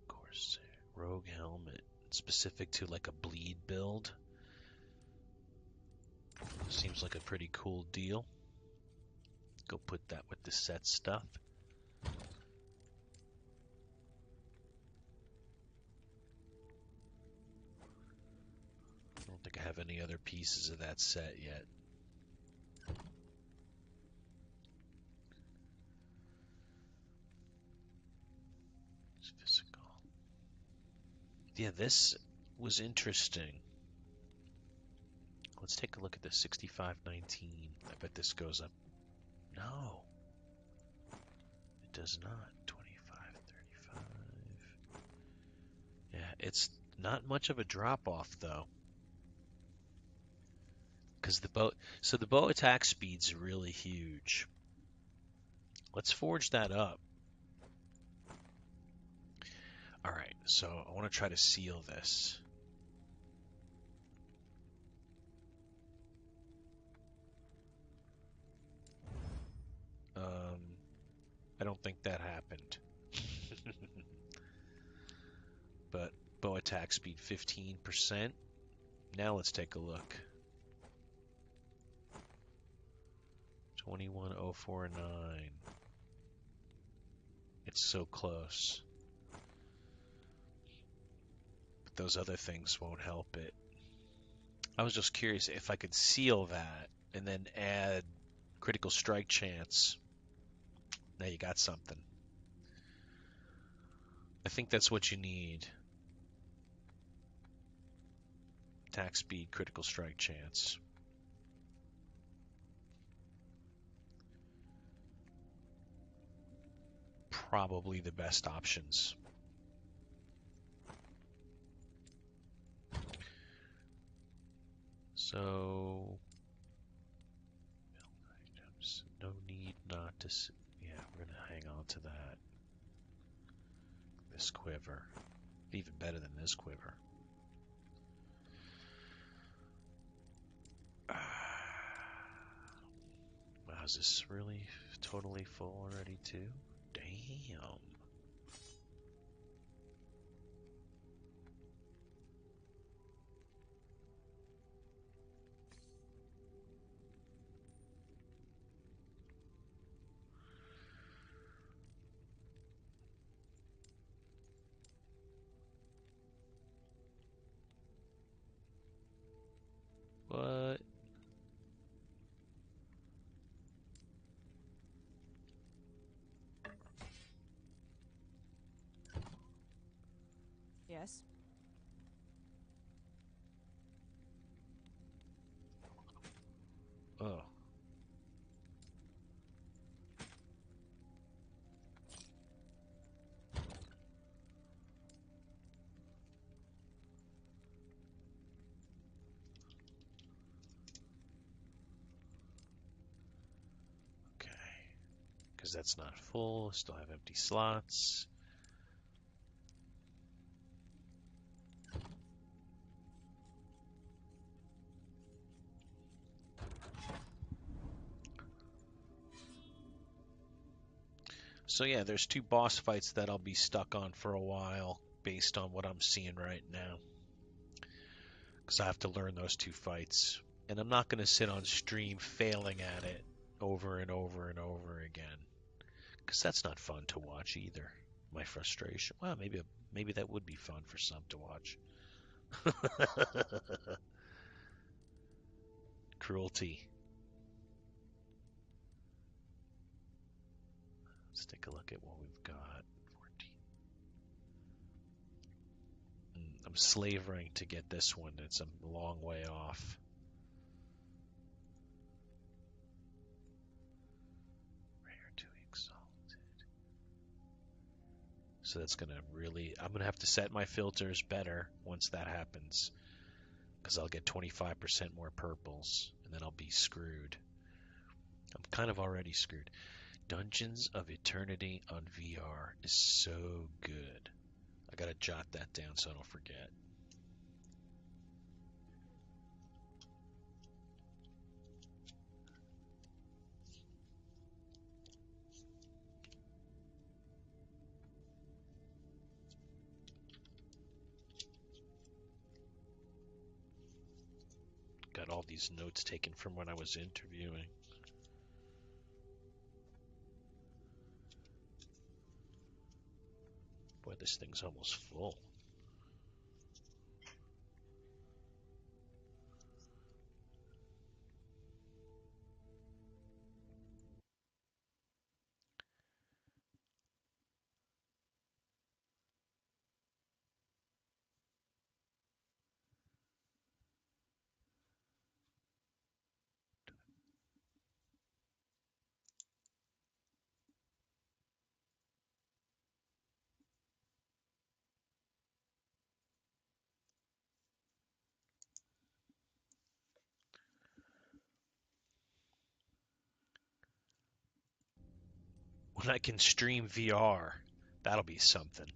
A: Corsair. Rogue helmet. Specific to like a bleed build. Seems like a pretty cool deal. Go put that with the set stuff. I don't think I have any other pieces of that set yet. It's physical. Yeah, this was interesting. Let's take a look at the 6519. I bet this goes up. No, it does not. 2535. Yeah, it's not much of a drop off though. Because the bow, so the bow attack speed's really huge. Let's forge that up. All right, so I want to try to seal this. I don't think that happened. But bow attack speed 15%. Now let's take a look. 21049. It's so close. But those other things won't help it. I was just curious if I could seal that and then add critical strike chance. Now you got something. I think that's what you need. Attack speed, critical strike chance. Probably the best options. So, no need not to. Yeah, we're gonna hang on to that. This quiver, even better than this quiver. Wow, is this really totally full already too? Damn. What?
B: Yes.
A: Oh. Okay. Because that's not full. Still have empty slots. So yeah, there's two boss fights that I'll be stuck on for a while based on what I'm seeing right now. Because I have to learn those two fights. And I'm not going to sit on stream failing at it over and over and over again. Because that's not fun to watch either. My frustration. Well, maybe that would be fun for some to watch. cruelty. Let's take a look at what we've got. 14. I'm slavering to get this one. It's a long way off. Rare to exalted. So that's going to really... I'm going to have to set my filters better once that happens. Because I'll get 25% more purples. And then I'll be screwed. I'm kind of already screwed. Dungeons of Eternity on VR is so good. I gotta jot that down so I don't forget. Got all these notes taken from when I was interviewing. Boy, this thing's almost full. When I can stream VR, that'll be something.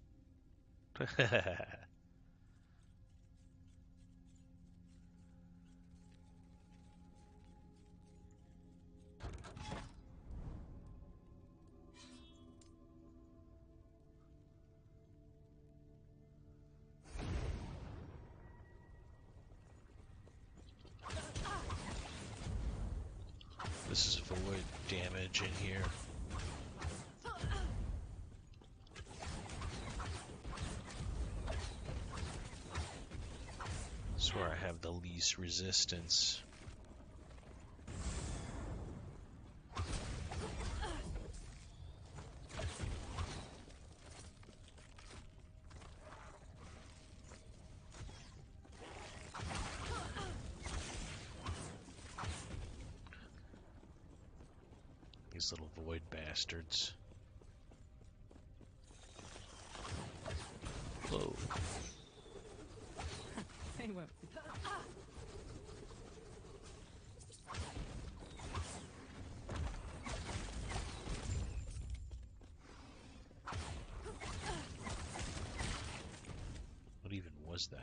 A: This is void damage in here. This is where I have the least resistance. These little void bastards. Whoa.
B: They won't.
A: What even was that?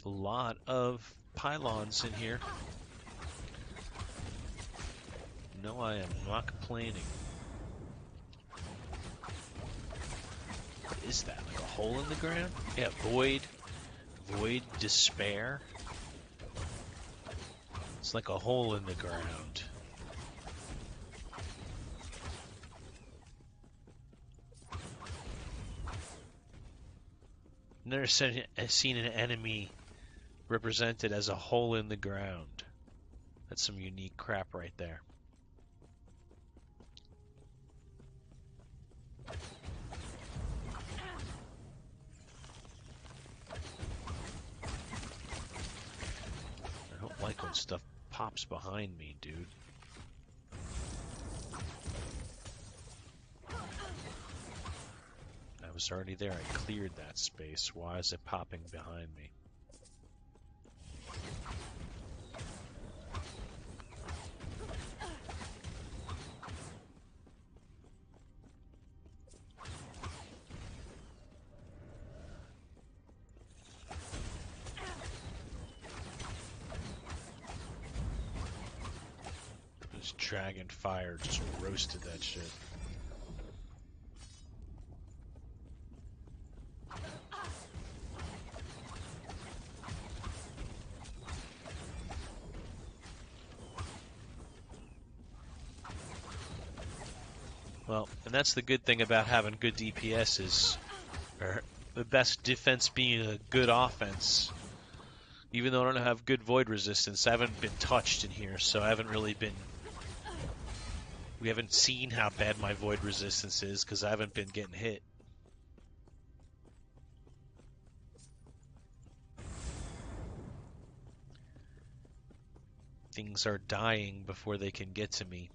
A: A lot of pylons in here. No, I am not complaining. What is that? Like a hole in the ground? Yeah, void despair. It's like a hole in the ground. Never seen an enemy represented as a hole in the ground. That's some unique crap right there. I don't like when stuff pops behind me, dude. I was already there. I cleared that space. Why is it popping behind me? This dragon fire just roasted that shit. Well, and that's the good thing about having good DPS is, or the best defense being a good offense. Even though I don't have good void resistance, I haven't been touched in here, so I haven't really been... We haven't seen how bad my void resistance is, because I haven't been getting hit. Things are dying before they can get to me.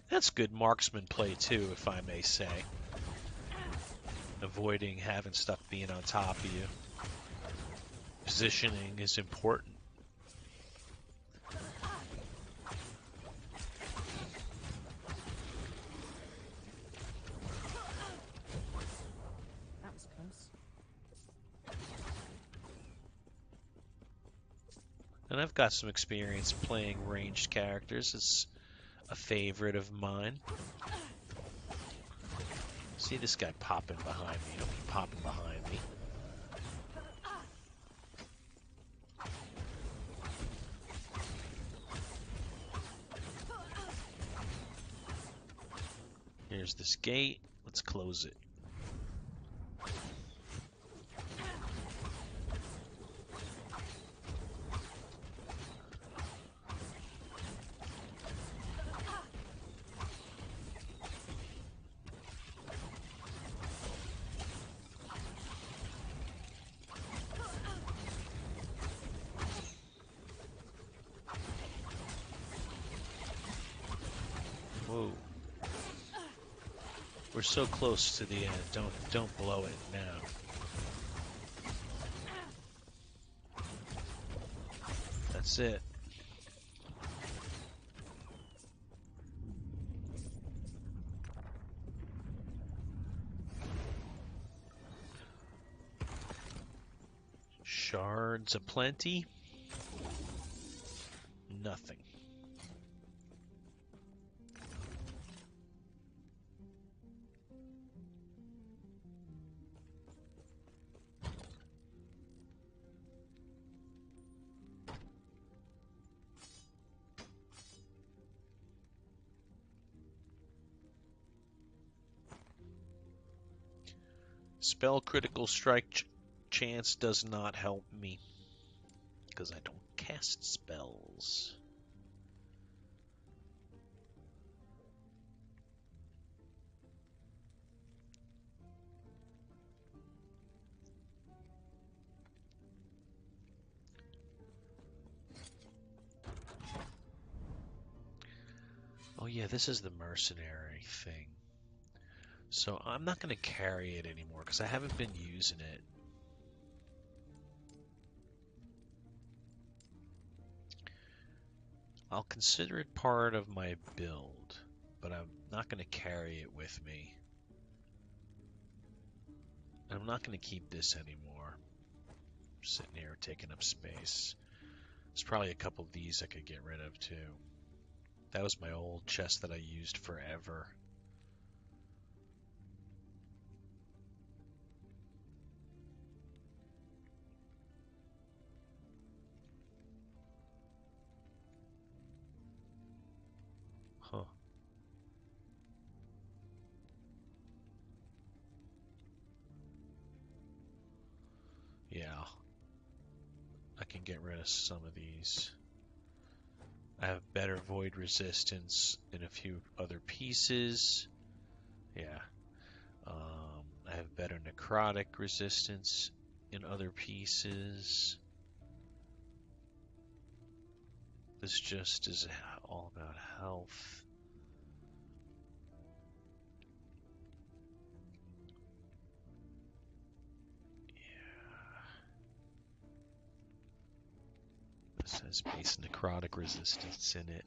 A: That's good marksman play too, if I may say. Avoiding having stuff being on top of you. Positioning is important.
B: That was close.
A: And I've got some experience playing ranged characters. It's a favorite of mine. See this guy popping behind me. He'll be popping behind me. Here's this gate. Let's close it. Whoa. We're so close to the end. Don't blow it now. That's it. Shards aplenty. Nothing. Spell critical strike chance does not help me because I don't cast spells. Oh yeah, this is the mercenary thing. So I'm not going to carry it anymore because I haven't been using it. I'll consider it part of my build, but I'm not going to carry it with me. And I'm not going to keep this anymore. Sitting here taking up space. There's probably a couple of these I could get rid of too. That was my old chest that I used forever. Huh. Yeah. I can get rid of some of these. I have better void resistance in a few other pieces. Yeah. I have better necrotic resistance in other pieces. This just is all about health. This has base necrotic resistance in it.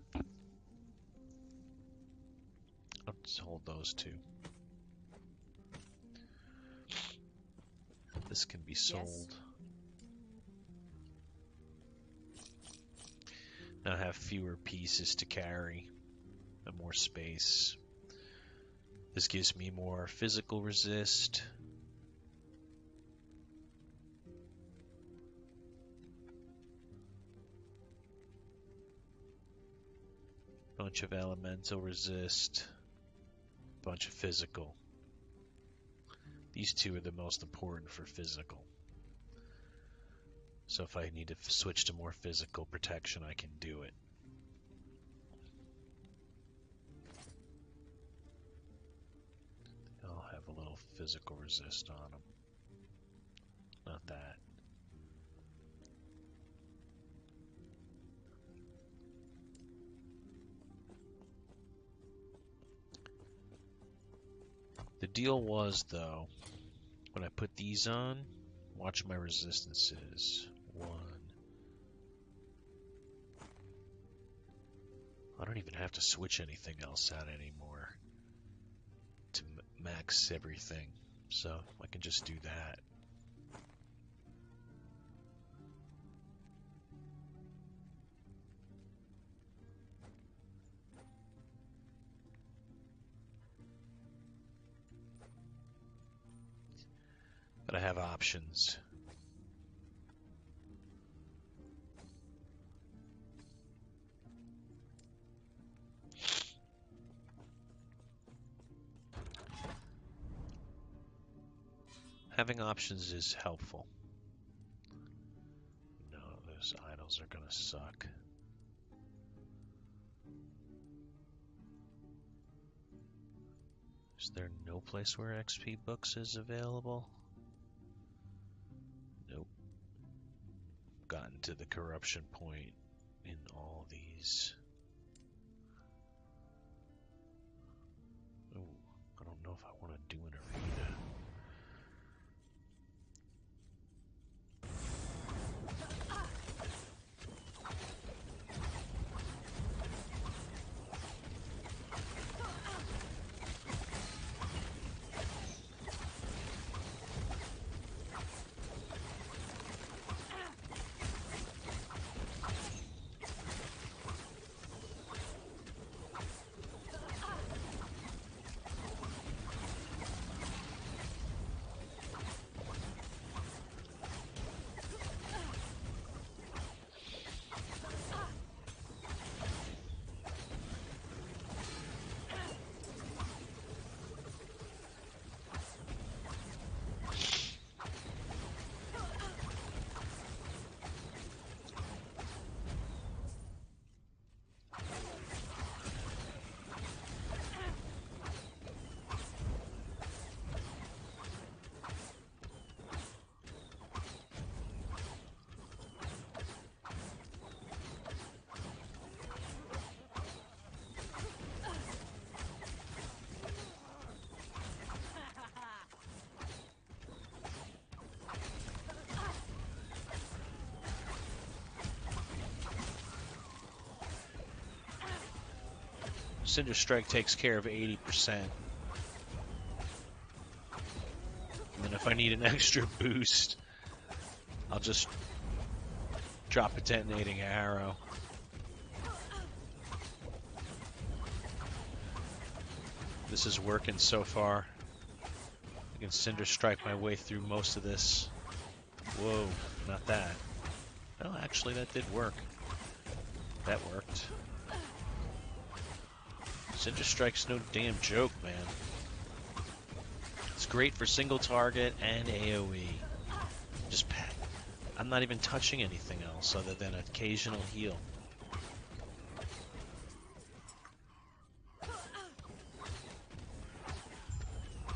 A: I'll just hold those two. This can be sold. Now have fewer pieces to carry and more space. This gives me more physical resist. Bunch of elemental resist. Bunch of physical. These two are the most important for physical. So if I need to switch to more physical protection, I can do it. I'll have a little physical resist on them. Not that. The deal was, though, when I put these on, watch my resistances. 1. I don't even have to switch anything else out anymore to max everything. So I can just do that. But I have options. Having options is helpful. No, those idols are gonna suck. Is there no place where XP books is available? Nope. Gotten to the corruption point in all these. Ooh, I don't know if I want to do an arena. Cinder Strike takes care of 80%. And then if I need an extra boost, I'll just drop a detonating arrow. This is working so far. I can Cinder Strike my way through most of this. Whoa, not that. Oh, actually that did work. That worked. Cinder Strike's no damn joke, man. It's great for single target and AoE. Just pat. I'm not even touching anything else other than occasional heal.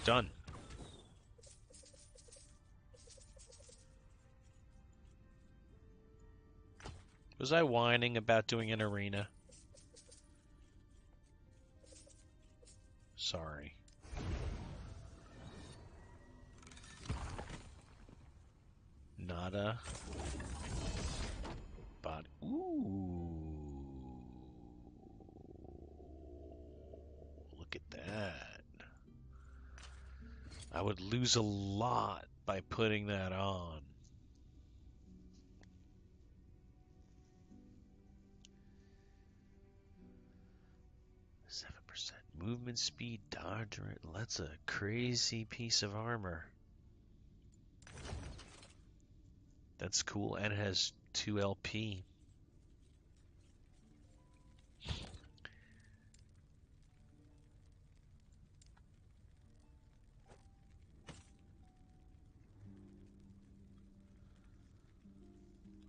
A: Done. Was I whining about doing an arena? Sorry. Nada. But ooh. Look at that. I would lose a lot by putting that on. Movement speed, dodge rate. That's a crazy piece of armor. That's cool, and it has 2 LP.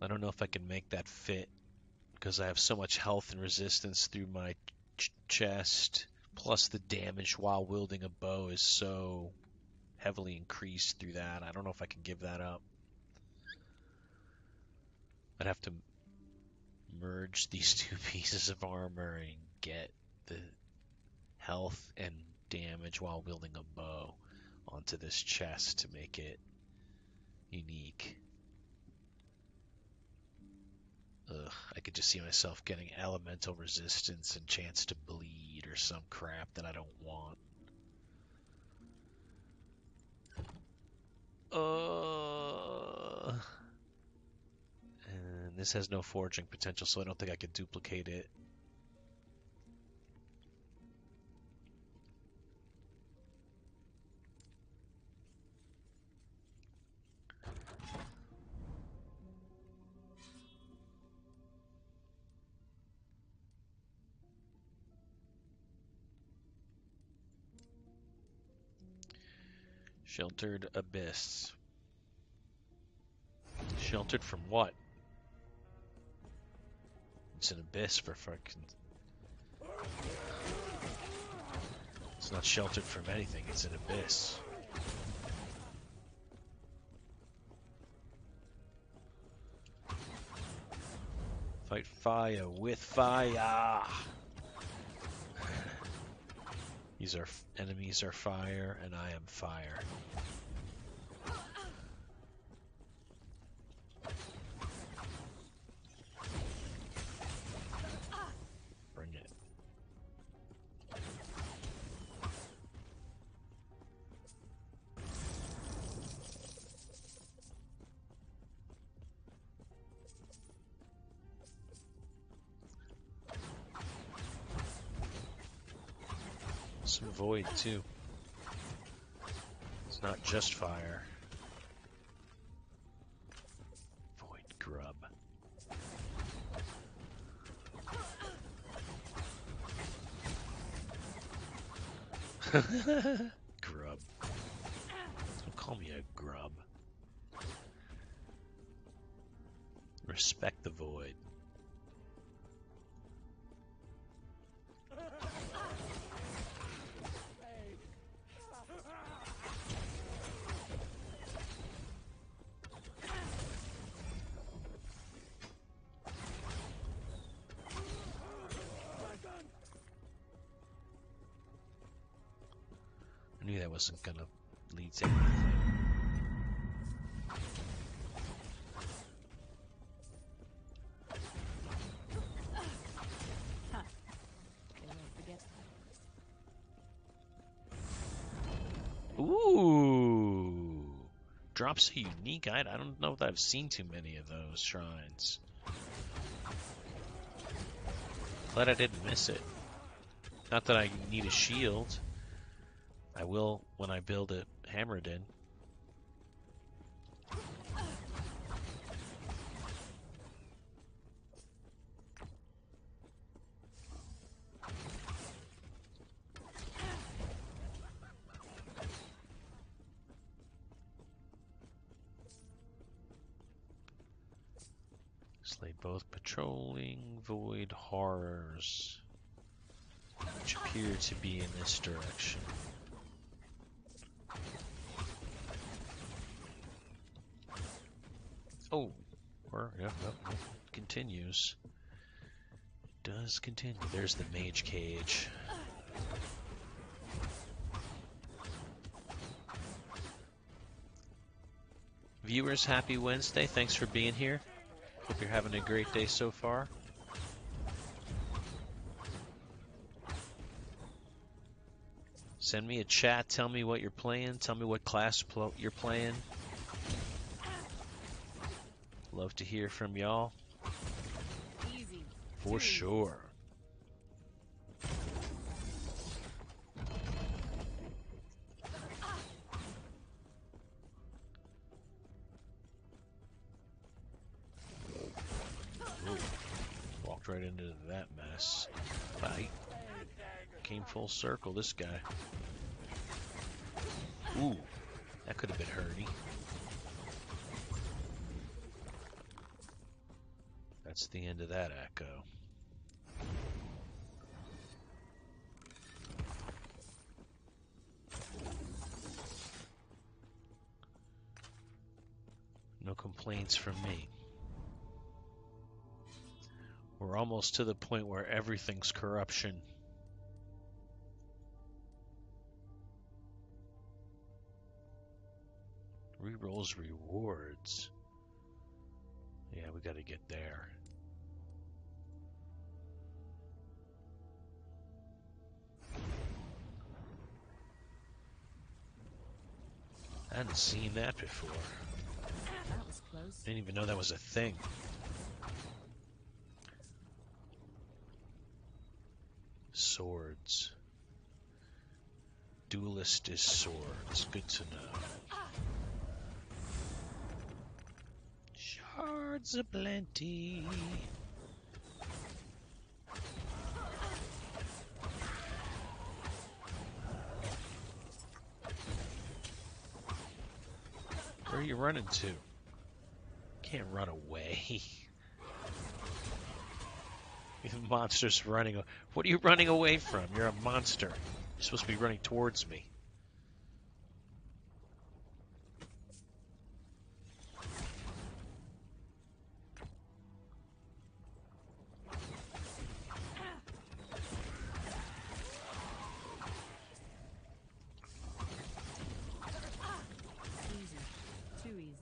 A: I don't know if I can make that fit because I have so much health and resistance through my chest. Plus the damage while wielding a bow is so heavily increased through that. I don't know if I can give that up. I'd have to merge these 2 pieces of armor and get the health and damage while wielding a bow onto this chest to make it unique. Ugh, I could just see myself getting elemental resistance and chance to bleed or some crap that I don't want. And this has no forging potential, so I don't think I can duplicate it. Sheltered Abyss. Sheltered from what? It's an abyss for fucking... It's not sheltered from anything, it's an abyss. Fight fire with fire! These are enemies are fire, and I am fire. Bring it. Some void too. It's not just fire. Void grub. Grub. Don't call me a grub. Respect the void. I knew that wasn't gonna lead to anything. Ooh! Drops a unique item. I don't know if I've seen too many of those shrines. Glad I didn't miss it. Not that I need a shield. I will when I build it hammered in. Slay both patrolling void horrors, which appear to be in this direction. Oh, or yep, continues. It does continue. There's the mage cage. Viewers, happy Wednesday. Thanks for being here. Hope you're having a great day so far. Send me a chat. Tell me what you're playing. Tell me what class you're playing. Love to hear from y'all.
B: Easy.
A: For sure. Ooh, walked right into that mess. Right. Came full circle, this guy. Ooh, that could have been hurty. That's the end of that echo. No complaints from me. We're almost to the point where everything's corruption. Rerolls rewards. Yeah, we gotta get there. I hadn't seen that before.
B: That was close.
A: Didn't even know that was a thing. Swords. Duelist is swords. Good to know. Shards aplenty. Where are you running to? Can't run away. The monster's running. What are you running away from? You're a monster. You're supposed to be running towards me.
B: Easy. Too easy.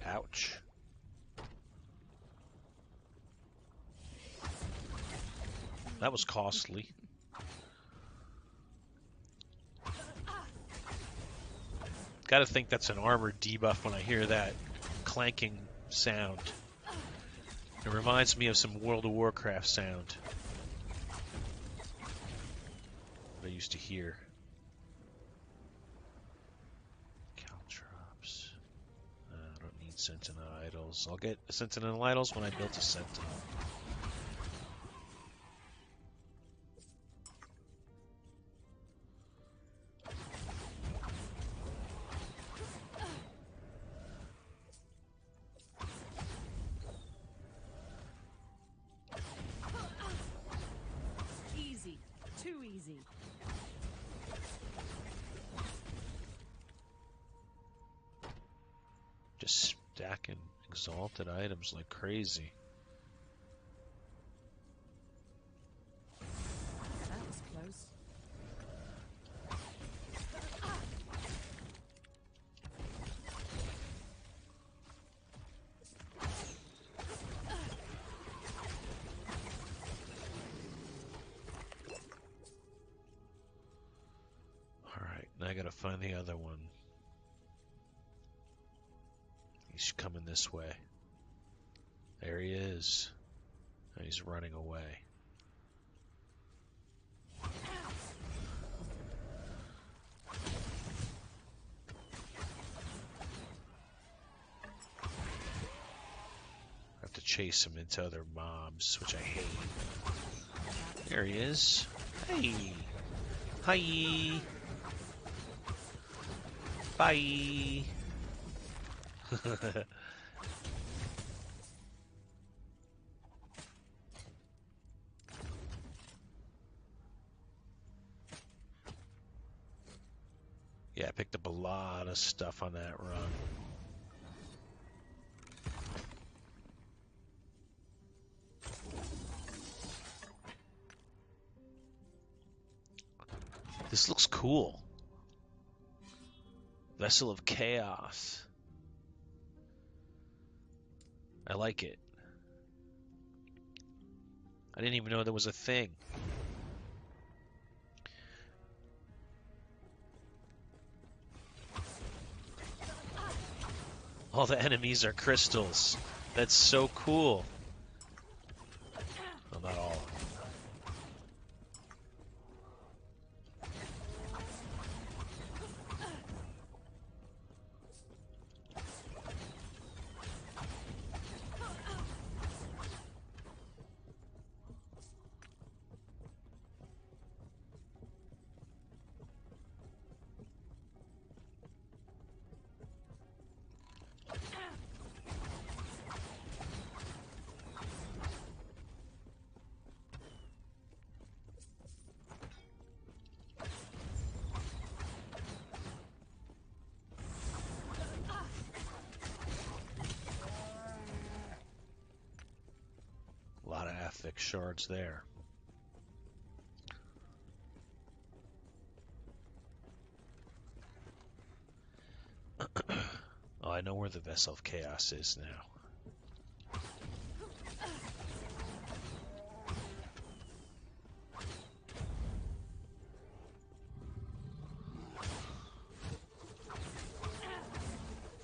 A: Ouch. That was costly. Gotta think that's an armor debuff when I hear that clanking sound. It reminds me of some World of Warcraft sound that I used to hear. Caltrops. I don't need Sentinel Idols. I'll get Sentinel Idols when I build a Sentinel.
B: Easy. Too easy.
A: Just stacking exalted items like crazy.
B: That was close.
A: Alright, now I gotta find the other one. He's coming this way. There he is. And he's running away. I have to chase him into other mobs, which I hate. There he is. Hey! Hi! Bye! Yeah, I picked up a lot of stuff on that run. This looks cool. Vessel of Chaos. I like it. I didn't even know there was a thing. All the enemies are crystals. That's so cool. Well, not all of them. A lot of affix shards there. Oh, I know where the Vessel of Chaos is now.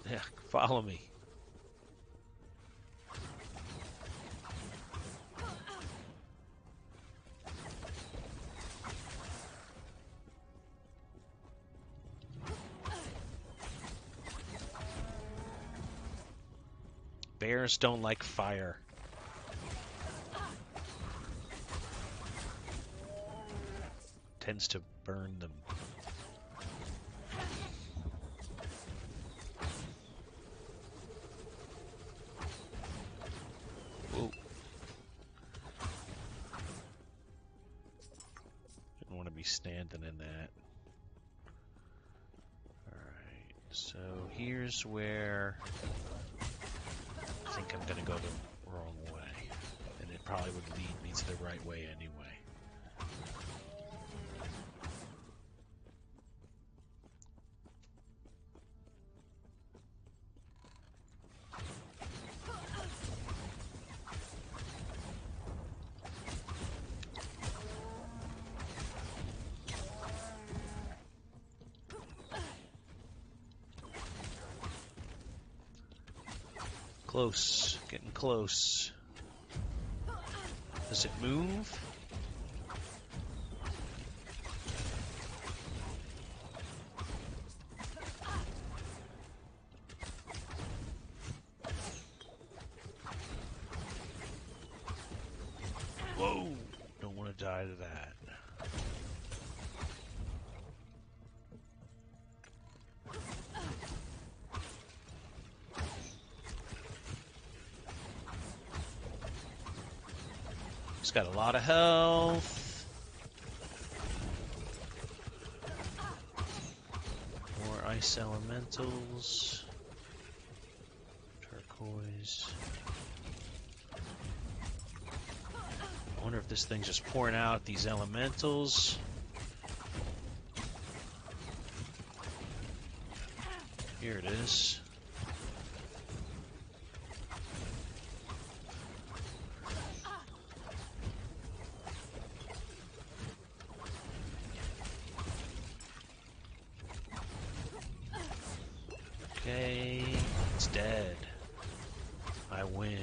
A: Yeah, follow me. Bears don't like fire. Tends to burn them. Whoa. Didn't want to be standing in that. Alright, so here's where I think I'm going to go the wrong way. And it probably would lead me to the right way anyway. Close, getting close. Does it move? Whoa! Don't want to die to that. He's got a lot of health. More ice elementals. Turquoise. I wonder if this thing's just pouring out these elementals. Here it is. Okay, it's dead. I win.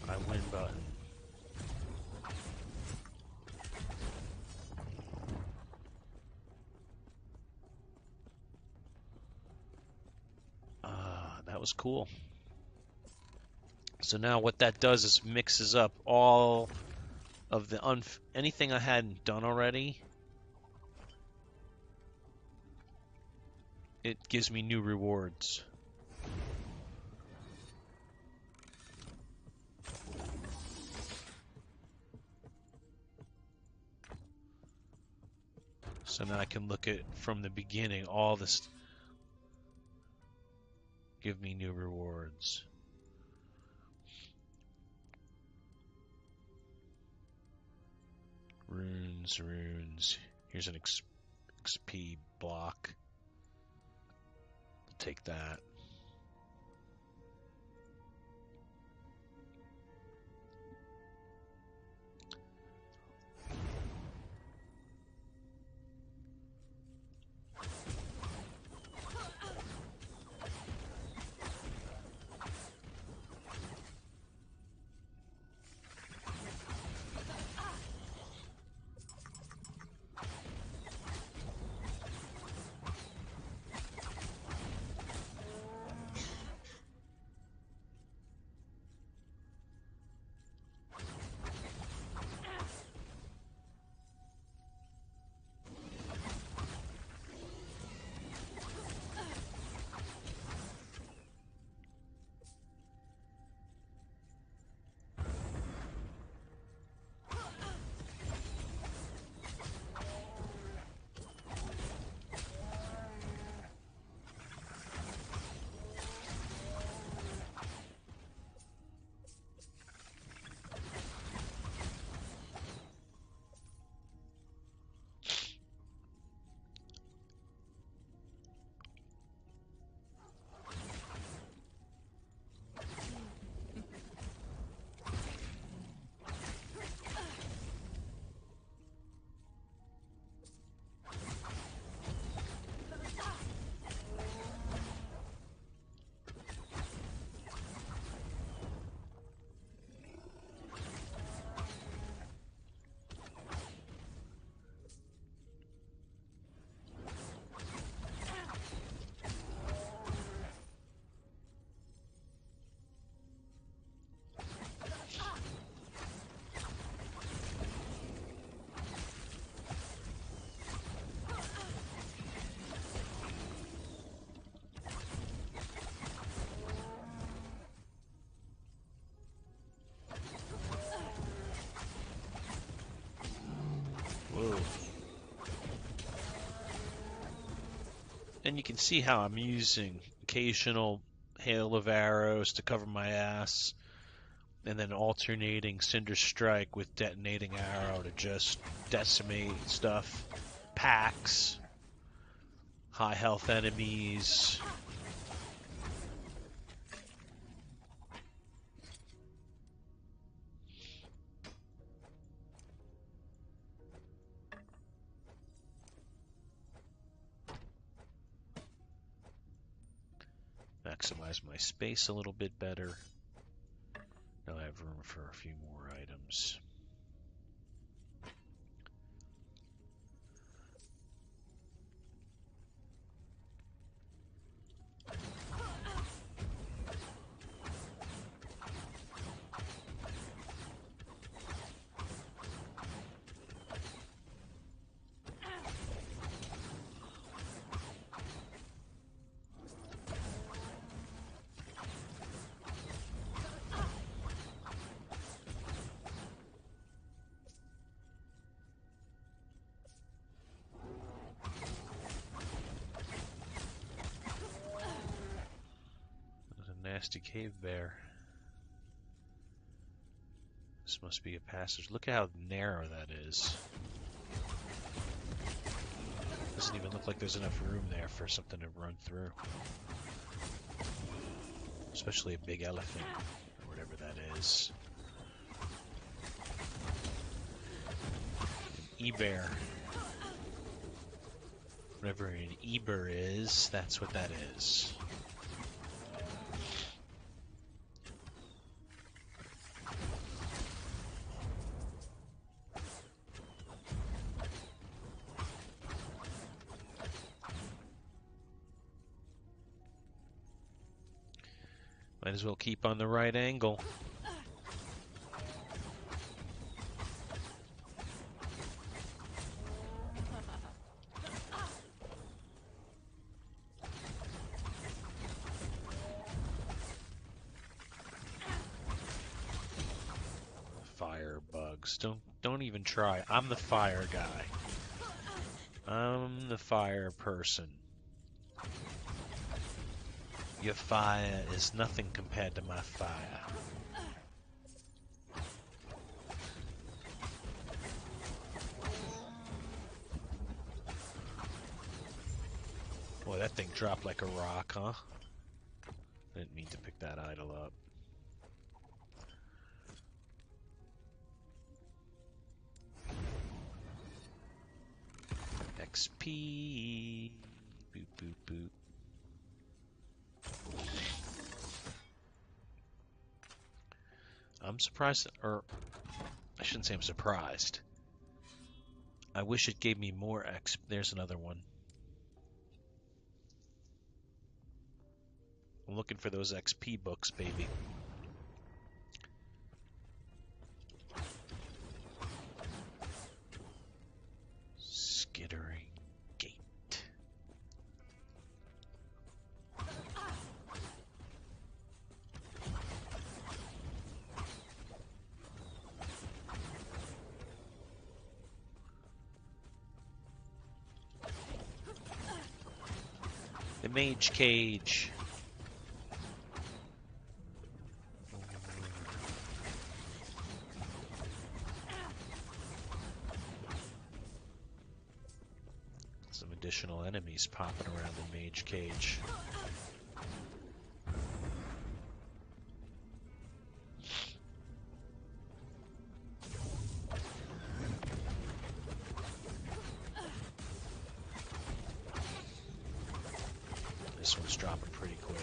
A: I win button. That was cool. So now what that does is mixes up all of the anything I hadn't done already. It gives me new rewards. So now I can look at from the beginning all this. Give me new rewards. Runes. Here's an XP block. I'll take that. Whoa. And you can see how I'm using occasional hail of arrows to cover my ass, and then alternating Cinder Strike with detonating arrow to just decimate stuff. Packs, high health enemies. Maximize my space a little bit better. Now I have room for a few more items. Nasty cave bear. This must be a passage. Look at how narrow that is. Doesn't even look like there's enough room there for something to run through. Especially a big elephant, or whatever that is. An e-bear. Whatever an e-bear is, that's what that is. Might as well keep on the right angle. Fire bugs. Don't even try. I'm the fire guy. I'm the fire person. Your fire is nothing compared to my fire. Boy, that thing dropped like a rock, huh? Didn't mean to pick that idol up. XP. Boop, boop, boop. I'm surprised, or I shouldn't say I'm surprised. I wish it gave me more XP. There's another one. I'm looking for those XP books, baby. Skittering gate. The mage cage. Some additional enemies popping around the mage cage. This one's dropping pretty quick.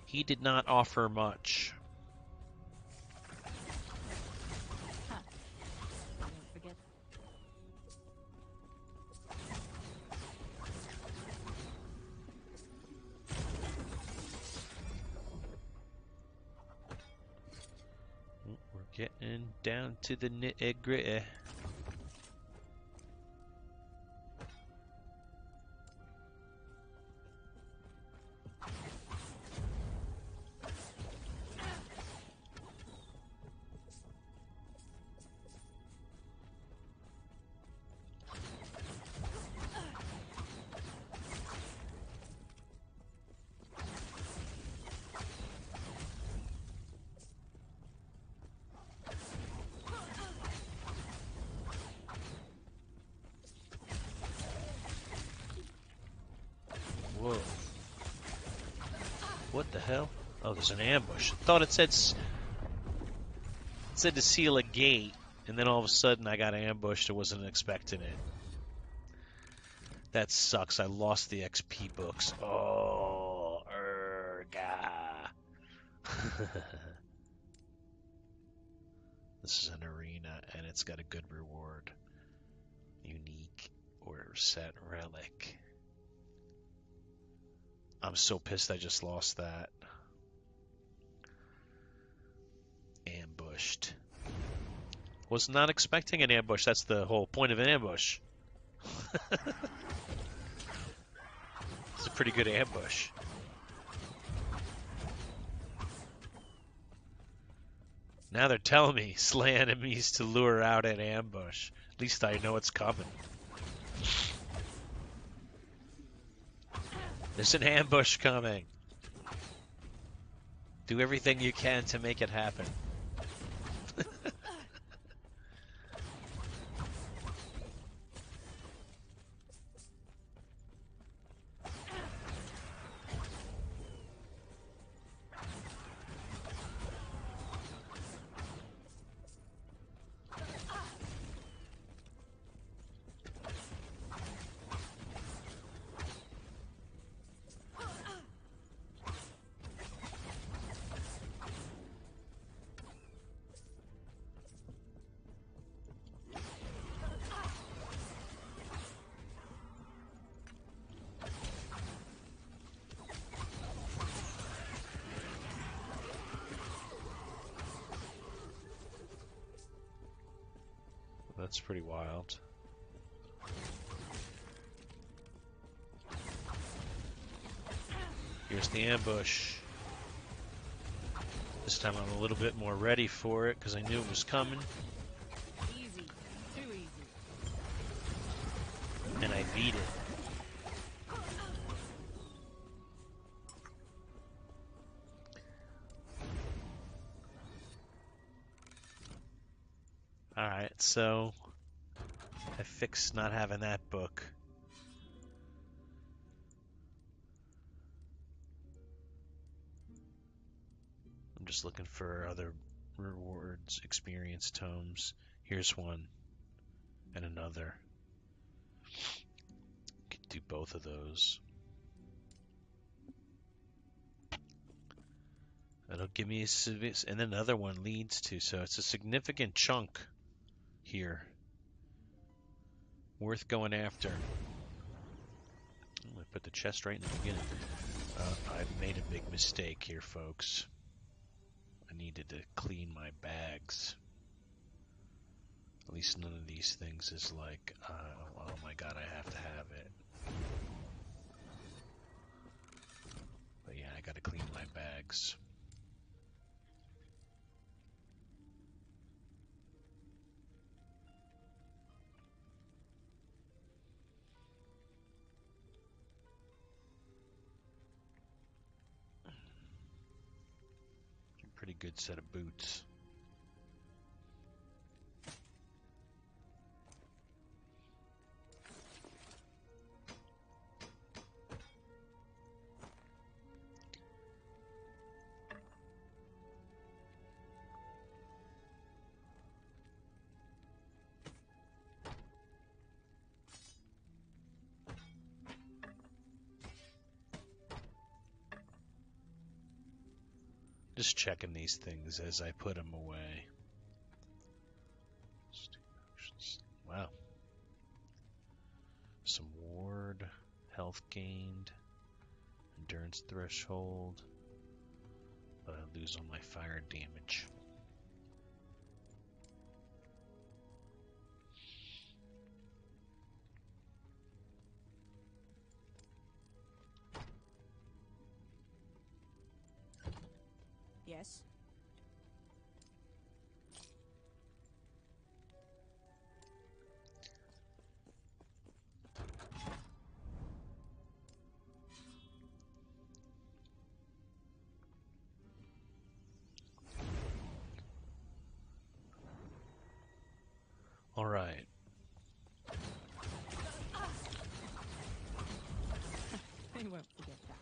A: He did not offer much.
B: Ha. Don't forget.
A: We're getting down to the nitty-gritty. Whoa. What the hell? Oh, there's an ambush. I thought it said to seal a gate, and then all of a sudden I got ambushed. I wasn't expecting it. That sucks. I lost the XP books. Oh, erga. This is an arena, and it's got a good reward. Unique or set relic. I'm so pissed I just lost that. Ambushed. Was not expecting an ambush. That's the whole point of an ambush. It's a pretty good ambush. Now they're telling me slay enemies to lure out an ambush. At least I know it's coming. There's an ambush coming. Do everything you can to make it happen. That's pretty wild. Here's the ambush. This time I'm a little bit more ready for it because I knew it was coming.
B: Easy. Too easy.
A: And I beat it. Alright, so I fixed not having that book. I'm just looking for other rewards, experience tomes. Here's one and another. Could do both of those. That'll give me and then another one leads to, so it's a significant chunk here. Worth going after. I'm gonna put the chest right in the beginning. I've made a big mistake here, folks. I needed to clean my bags. At least none of these things is like, oh my god, I have to have it. But yeah, I gotta clean my bags. Pretty good set of boots. Just checking these things as I put them away. Wow. Some ward, health gained, endurance threshold, but I lose all my fire damage.
B: Yes.
A: All right.
B: They won't forget that.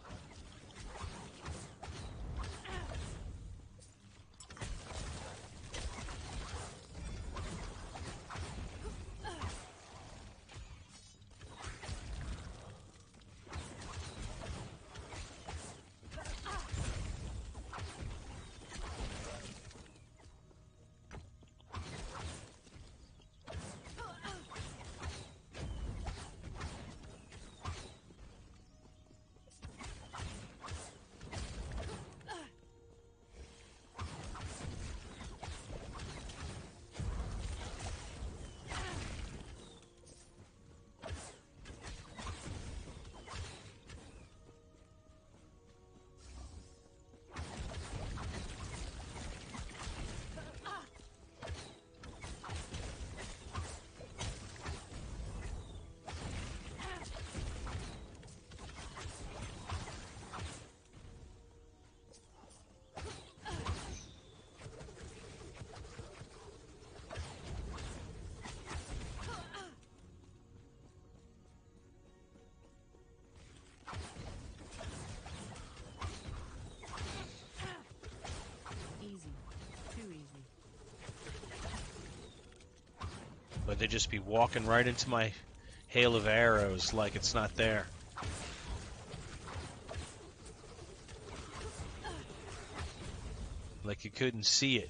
A: But they just be walking right into my hail of arrows like it's not there. Like you couldn't see it.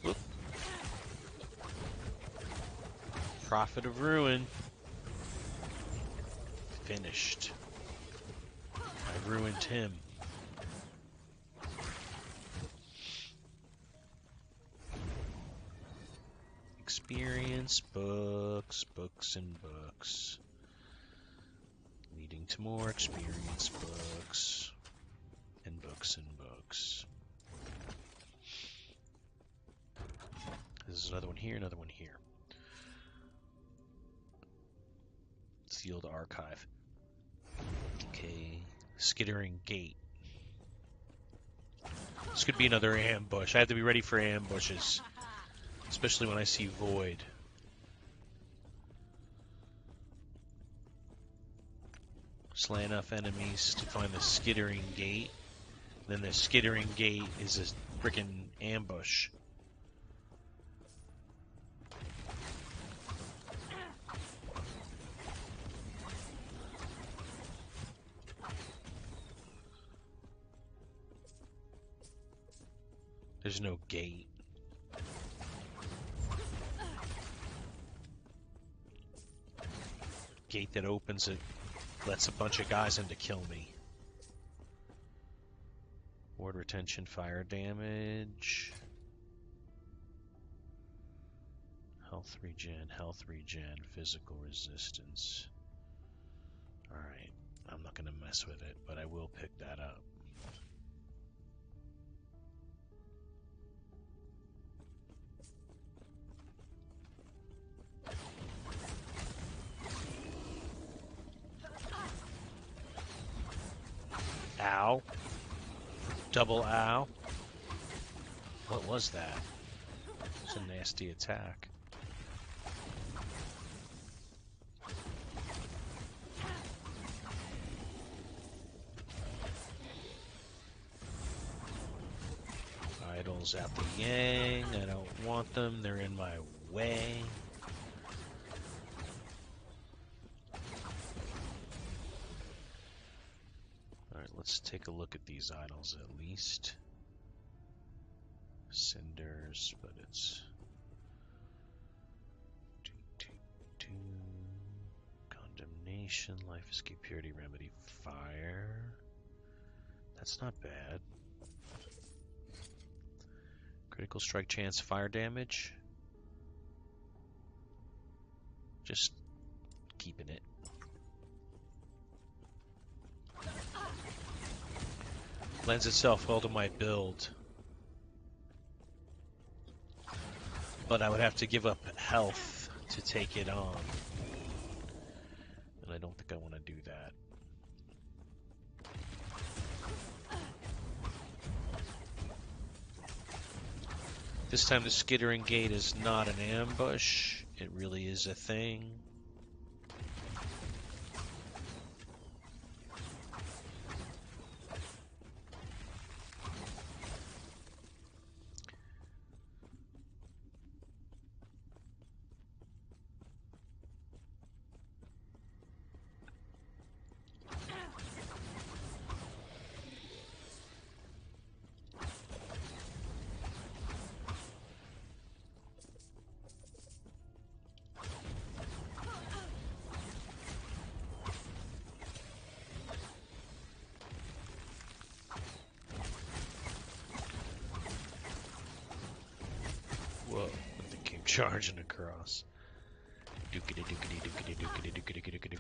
A: Whoop. Prophet of Ruin. Finished. I ruined him. Experience, books, books and books. Leading to more experience, books, and books and books. There's another one here, another one here. Sealed archive. Okay. Skittering gate. This could be another ambush. I have to be ready for ambushes. Especially when I see void. Slay enough enemies to find the skittering gate. Then the skittering gate is a freaking ambush. There's no gate. Gate that opens it lets a bunch of guys in to kill me. Ward retention, fire damage. Health regen, physical resistance. Alright, I'm not going to mess with it, but I will pick that up. Ow. Double ow. What was that? It's a nasty attack. Idols out the yang. I don't want them. They're in my way. Alright, let's take a look at these idols at least. Cinders, but it's... Condemnation, life escape, purity, remedy, fire. That's not bad. Critical strike chance, fire damage. Just keeping it. Lends itself well to my build. But I would have to give up health to take it on. And I don't think I want to do that. This time the skittering gate is not an ambush. It really is a thing. Whoa, that thing came charging across. Dookity dookity dookity dookity dookity dookity dookity.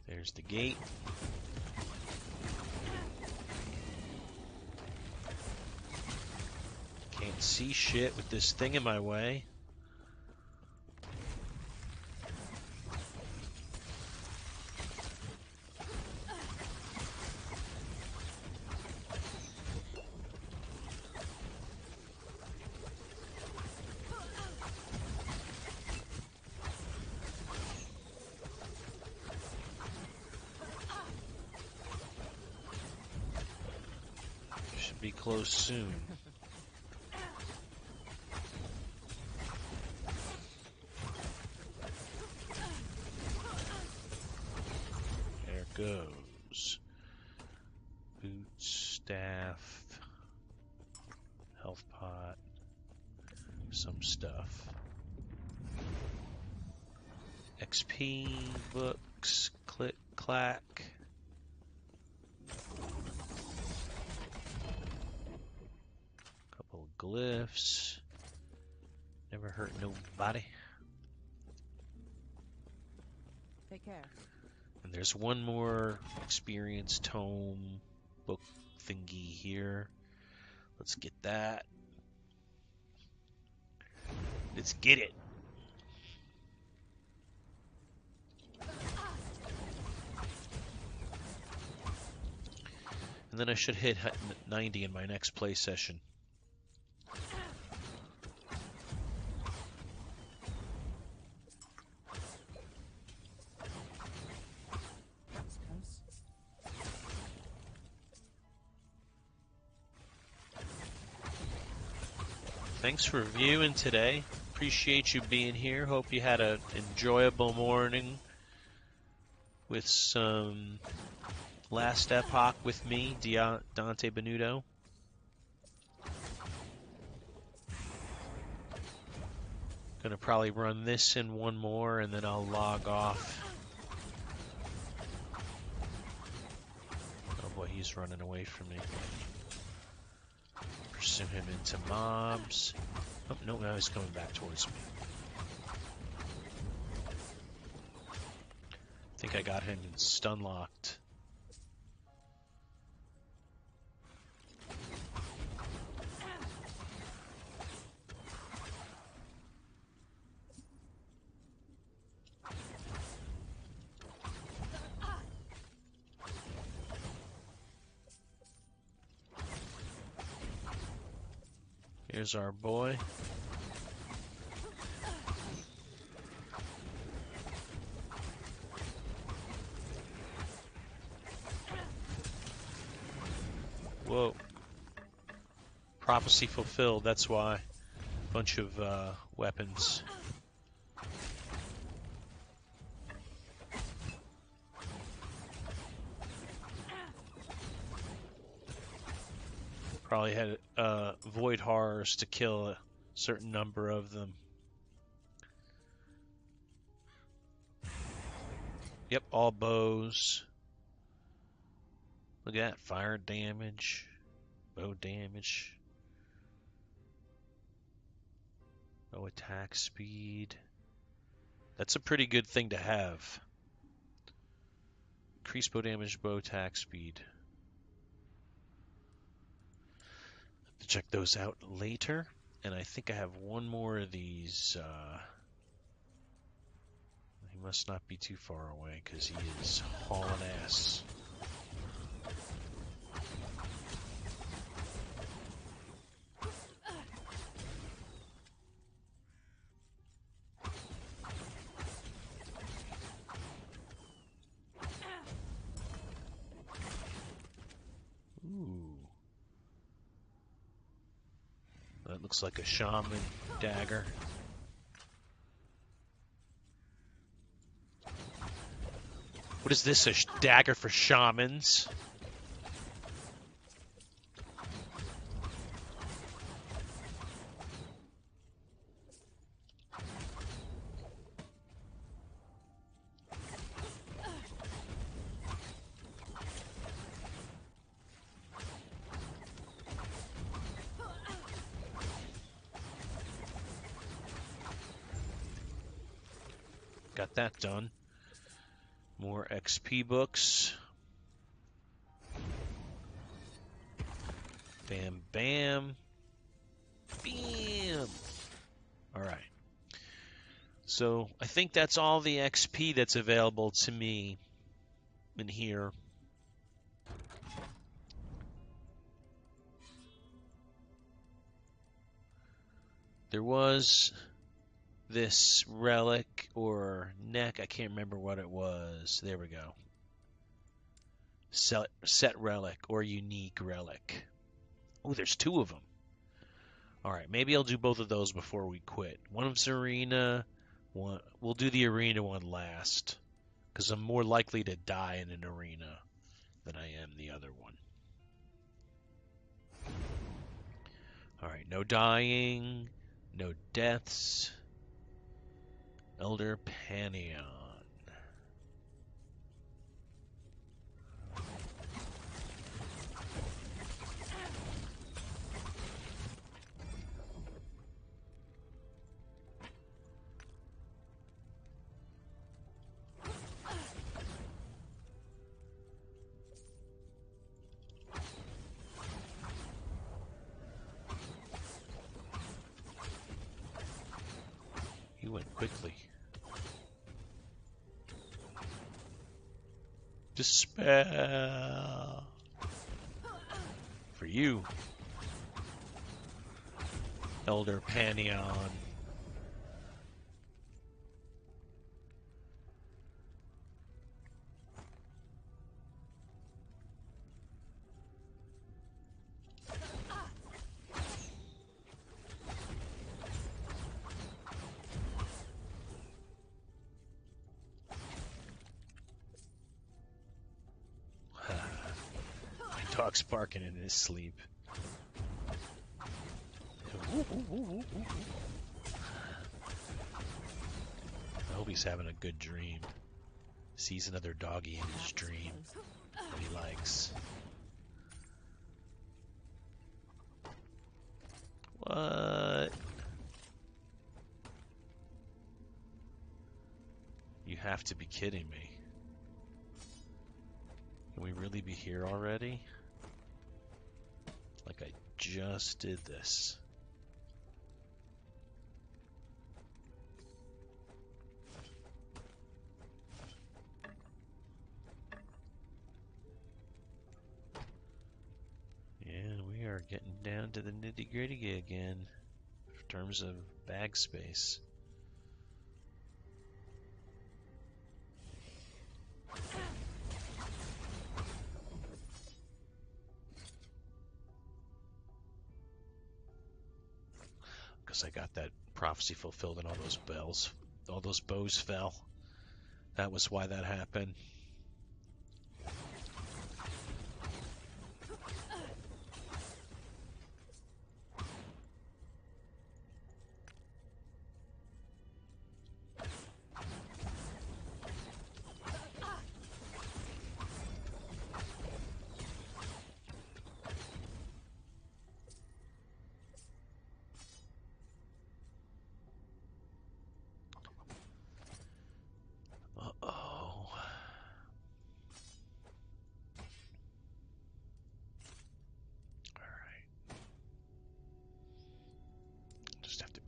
A: There's the gate. Can't see shit with this thing in my way. Should be close soon. There goes. Boots, staff, health pot, some stuff. XP, books, click, clack. Couple of glyphs. Never hurt nobody.
B: Take care.
A: And there's one more experience tome book thingy here. Let's get that. Let's get it. And then I should hit 90 in my next play session.
B: That's close.
A: Thanks for viewing today. Appreciate you being here. Hope you had an enjoyable morning with some Last Epoch with me, Dante Benuto. Gonna probably run this in one more and then I'll log off. Oh boy, he's running away from me. Pursue him into mobs. Oh, no, now he's coming back towards me. I think I got him stun locked. Here's our boy. Whoa. Prophecy fulfilled, that's why. Bunch of weapons. Probably had void horrors to kill a certain number of them. Yep, all bows. Look at that, fire damage, bow damage, no attack speed. That's a pretty good thing to have. Increase bow damage, bow attack speed. Have to check those out later. And I think I have one more of these. He must not be too far away because he is hauling ass. Ooh. That looks like a shaman dagger. What is this, a dagger for shamans? Got that done. More XP books. Bam, bam. Bam. All right. So I think that's all the XP that's available to me in here. There was this relic or neck. I can't remember what it was. There we go. Set relic or unique relic. Oh, there's two of them. All right, maybe I'll do both of those before we quit. One of arena. We'll do the arena one last, because I'm more likely to die in an arena than I am the other one. All right, no dying, no deaths. Elder Pantheon. Despair. For you, Elder Panion. My dog's barking in his sleep. I hope he's having a good dream. Sees another doggy in his dream that he likes. What? You have to be kidding me. Can we really be here already? Like I just did this. And we are getting down to the nitty-gritty again in terms of bag space. Because I got that prophecy fulfilled and all those bows fell. That was why that happened.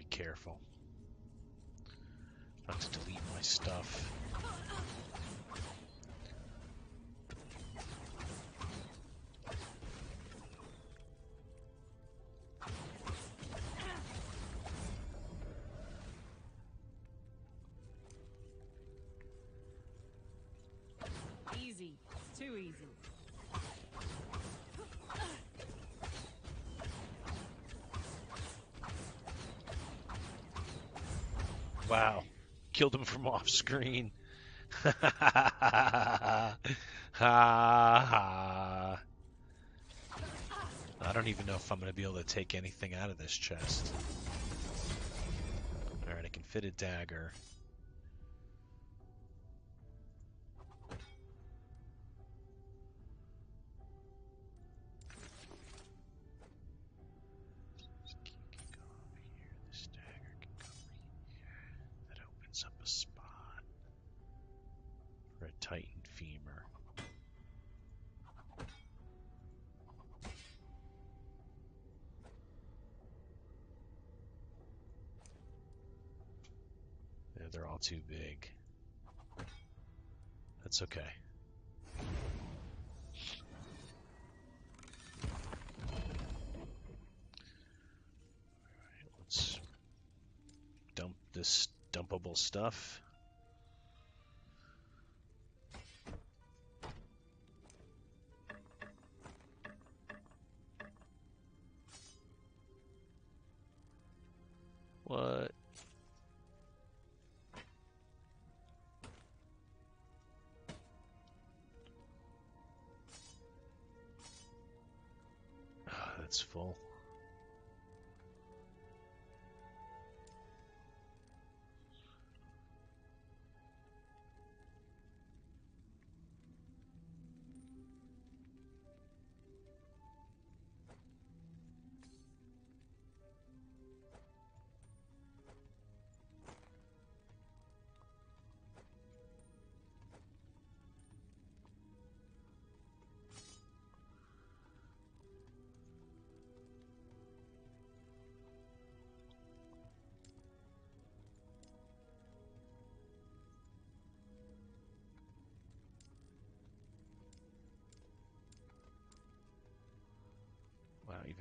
A: Careful not to delete my stuff.
B: Easy. Too easy.
A: Wow. Killed him from off screen. I don't even know if I'm going to be able to take anything out of this chest. Alright, I can fit a dagger. This dagger can go over here. That opens up a spot for a Titan femur. Yeah, they're all too big. That's okay. Alright, let's dump this dumpable stuff. What? That's full.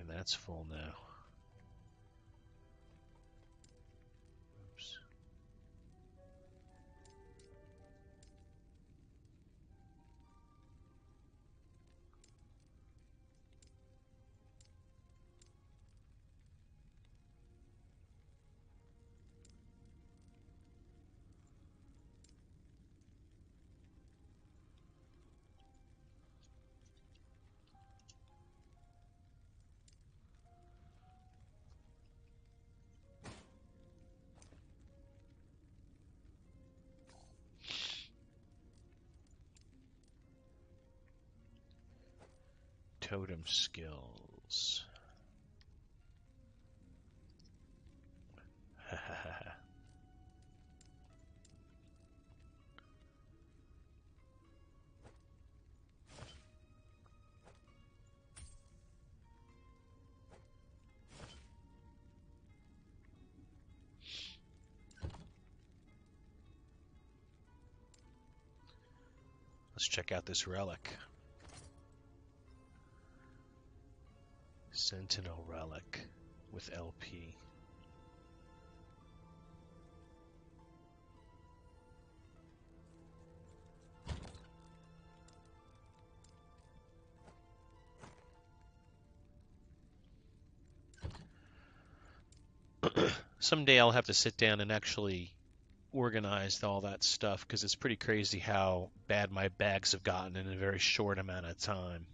A: And that's full now. Oops. Totem skills. Let's check out this relic. Sentinel relic with LP. Someday I'll have to sit down and actually organize all that stuff, because it's pretty crazy how bad my bags have gotten in a very short amount of time.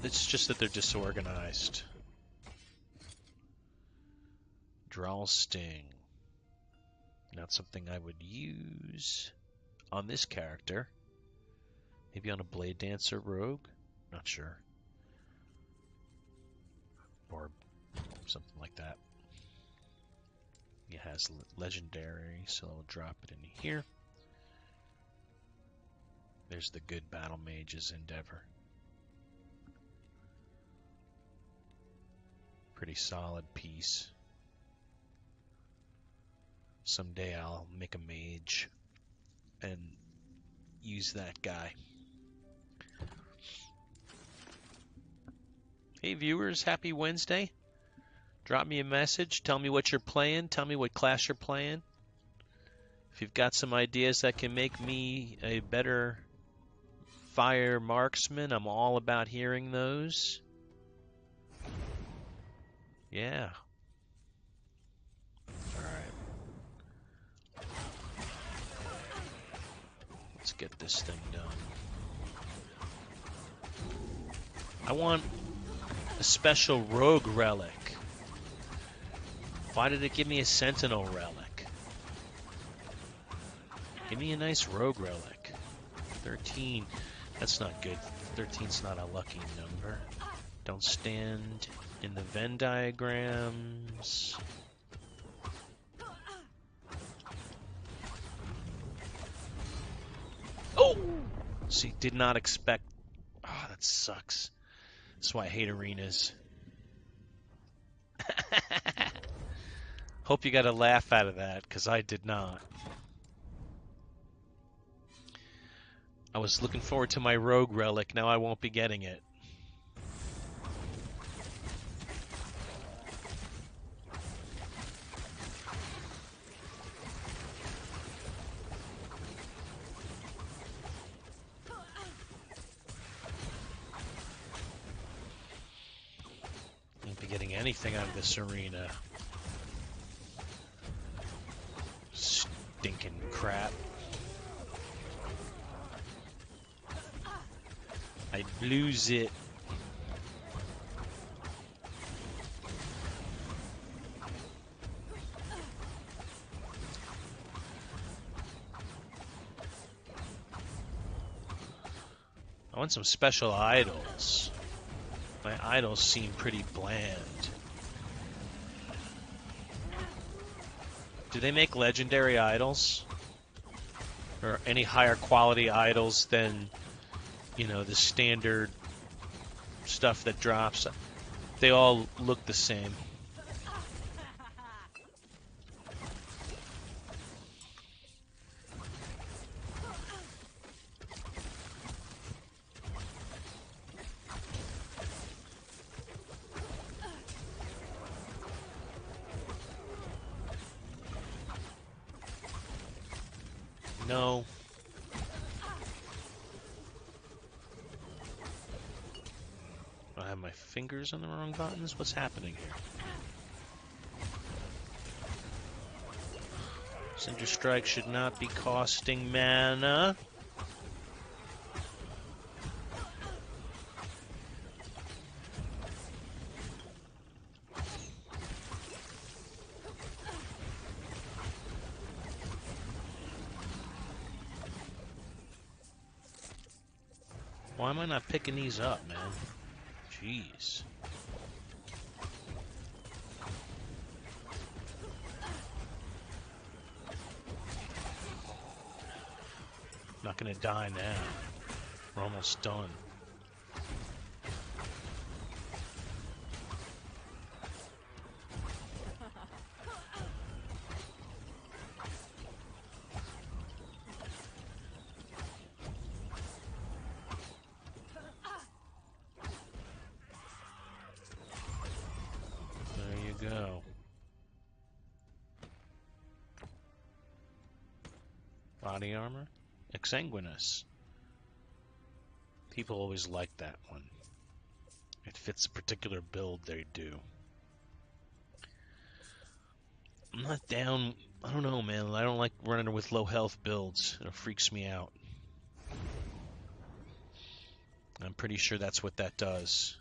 A: It's just that they're disorganized. Drawl Sting. Not something I would use on this character. Maybe on a Blade Dancer rogue? Not sure. Or something like that. It has legendary, so I'll drop it in here. There's the good Battle Mage's Endeavor. Pretty solid piece. Someday I'll make a mage and use that guy. Hey viewers, happy Wednesday. Drop me a message. Tell me what you're playing. Tell me what class you're playing. If you've got some ideas that can make me a better fire marksman, I'm all about hearing those. Yeah. Alright. Let's get this thing done. I want a special rogue relic. Why did it give me a sentinel relic? Give me a nice rogue relic. 13. That's not good. 13's not a lucky number. Don't stand in the Venn diagrams. Oh! See, did not expect... Oh, that sucks. That's why I hate arenas. Hope you got a laugh out of that, because I did not. I was looking forward to my rogue relic. Now I won't be getting it. Won't be getting anything out of this arena. Stinking crap. I lose it. I want some special idols. My idols seem pretty bland. Do they make legendary idols? Or any higher quality idols than, you know, the standard stuff that drops? They all look the same. No. I have my fingers on the wrong buttons? What's happening here? Cinder Strike should not be costing mana. Why am I not picking these up, man? Jeez. Not gonna die now. We're almost done. There you go. Body armor? Exsanguinous. People always like that one. It fits a particular build they do. I'm not down. I don't know, man. I don't like running with low health builds. It freaks me out. I'm pretty sure that's what that does.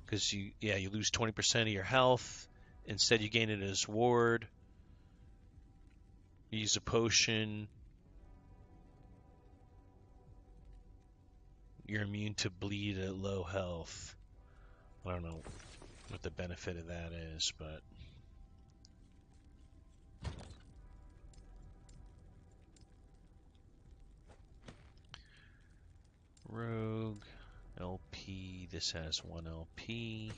A: Because you lose 20% of your health. Instead, you gain it as ward. You use a potion. You're immune to bleed at low health. I don't know what the benefit of that is, but... Rogue, LP, this has 1 LP.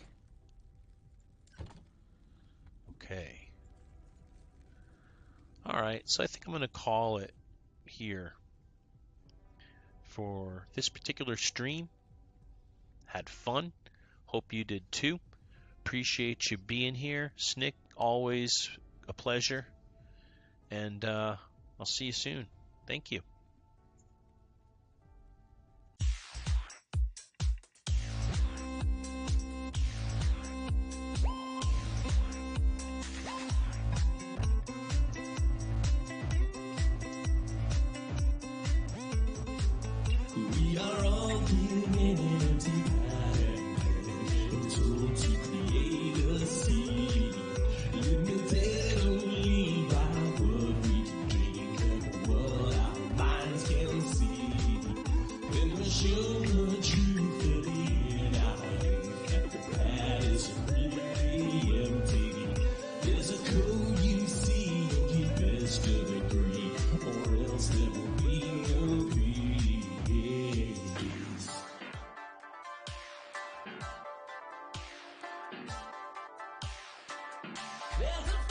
A: Okay. Alright, so I think I'm going to call it here for this particular stream. Had fun. Hope you did too. Appreciate you being here. Snick, always a pleasure. And I'll see you soon. Thank you.
C: We are all living in empty pattern, told to create a seed, limited only by what we can drink and what our minds can see. When we're shown the truth of it, our youth at the pad is really empty. There's a code you see, you best to agree, or else there will be no peace. There's a